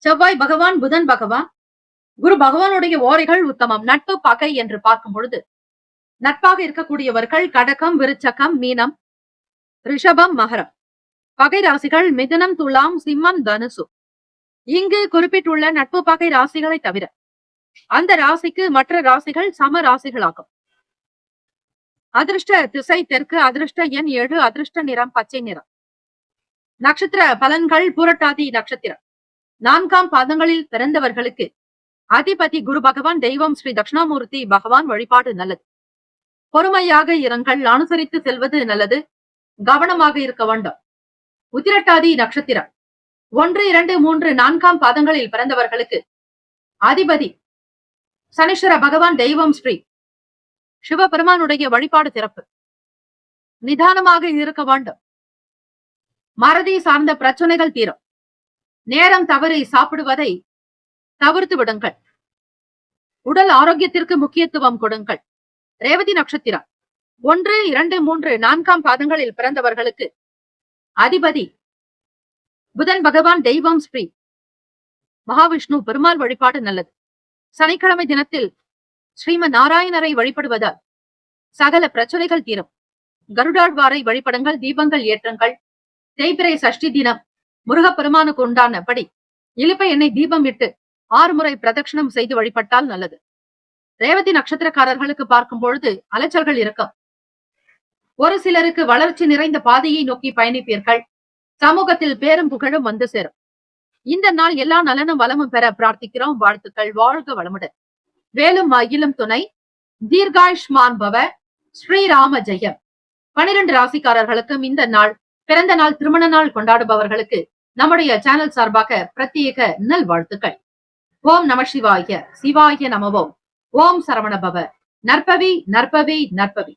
Speaker 2: செவ்வாய் பகவான், புதன் பகவான், குரு பகவானுடைய ஓரைகள் உத்தமம். நட்பு, பகை என்று பார்க்கும் பொழுது நட்பாக இருக்கக்கூடியவர்கள் கடகம், விருச்சகம், மீனம், ரிஷபம், மகரம். பகை ராசிகள் மிதுனம், துலாம், சிம்மம், தனுசு. இங்கு குறிப்பிட்டுள்ள நட்பு பகை ராசிகளை தவிர அந்த ராசிக்கு மற்ற ராசிகள் சம ராசிகளாகும். அதிர்ஷ்ட திசை தெற்கு, அதிர்ஷ்ட எண் 7, அதிர்ஷ்ட நிறம் பச்சை நிறம். நட்சத்திர பலன்கள். பூரட்டாதி நட்சத்திரம் 4ஆம் பாதங்களில் பிறந்தவர்களுக்கு அதிபதி குரு பகவான், தெய்வம் ஸ்ரீ தட்சிணாமூர்த்தி பகவான் வழிபாடு நல்லது. பொறுமையாக இருங்கள், அனுசரித்து செல்வது நல்லது, கவனமாக இருக்க வேண்டும். உத்திரட்டாதி நட்சத்திரம் 1, 2, 3, 4ஆம் பாதங்களில் பிறந்தவர்களுக்கு அதிபதி சனீஸ்வர பகவான், தெய்வம் ஸ்ரீ சிவபெருமானுடைய வழிபாடு சிறப்பு. நிதானமாக இருக்க வேண்டும். மறதி சார்ந்த பிரச்சனைகள் தீரும். நேரம் தவறி சாப்பிடுவதை தவிர்த்து விடுங்கள். உடல் ஆரோக்கியத்திற்கு முக்கியத்துவம் கொடுங்கள். ரேவதி நட்சத்திரம் 1, 2, 3, 4ஆம் பாதங்களில் பிறந்தவர்களுக்கு அதிபதி புதன் பகவான், தெய்வம் ஸ்ரீ மகாவிஷ்ணு பெருமாள் வழிபாடு நல்லது. சனிக்கிழமை தினத்தில் ஸ்ரீமன் நாராயணரை வழிபடுவதால் சகல பிரச்சனைகள் தீரும். கருடாழ்வாரை வழிபடுங்கள், தீபங்கள் ஏற்றுங்கள். தேய்பிறை சஷ்டி தினம் முருகப்பெருமானுக்கு உண்டானபடி இலுப்பை எண்ணெய் தீபம் இட்டு 6 முறை பிரதட்சணம் செய்து வழிபட்டால் நல்லது. ரேவதி நட்சத்திரக்காரர்களுக்கு பார்க்கும் பொழுது அலைச்சல்கள் இருக்கும். ஒரு சிலருக்கு வளர்ச்சி நிறைந்த பாதையை நோக்கி பயணிப்பீர்கள். சமூகத்தில் பேரும் புகழும் வந்து சேரும். இந்த நாள் எல்லா நலனும் வளமும் பெற பிரார்த்திக்கிறோம். வாழ்த்துக்கள். வாழ்க வளமுடன். வேலும் மயிலும் துணை. தீர்காயுஷ்மான் பவ. ஸ்ரீராம ஜெயம். 12 ராசிக்காரர்களுக்கும் இந்த நாள், பிறந்த நாள், திருமண நாள் கொண்டாடுபவர்களுக்கு நம்முடைய சேனல் சார்பாக பிரத்யேக நல்வாழ்த்துக்கள். ஓம் நம சிவாய. சிவாய நமவோம். ஓம் சரவண பவ. நற்பவி நற்பவி நற்பவி.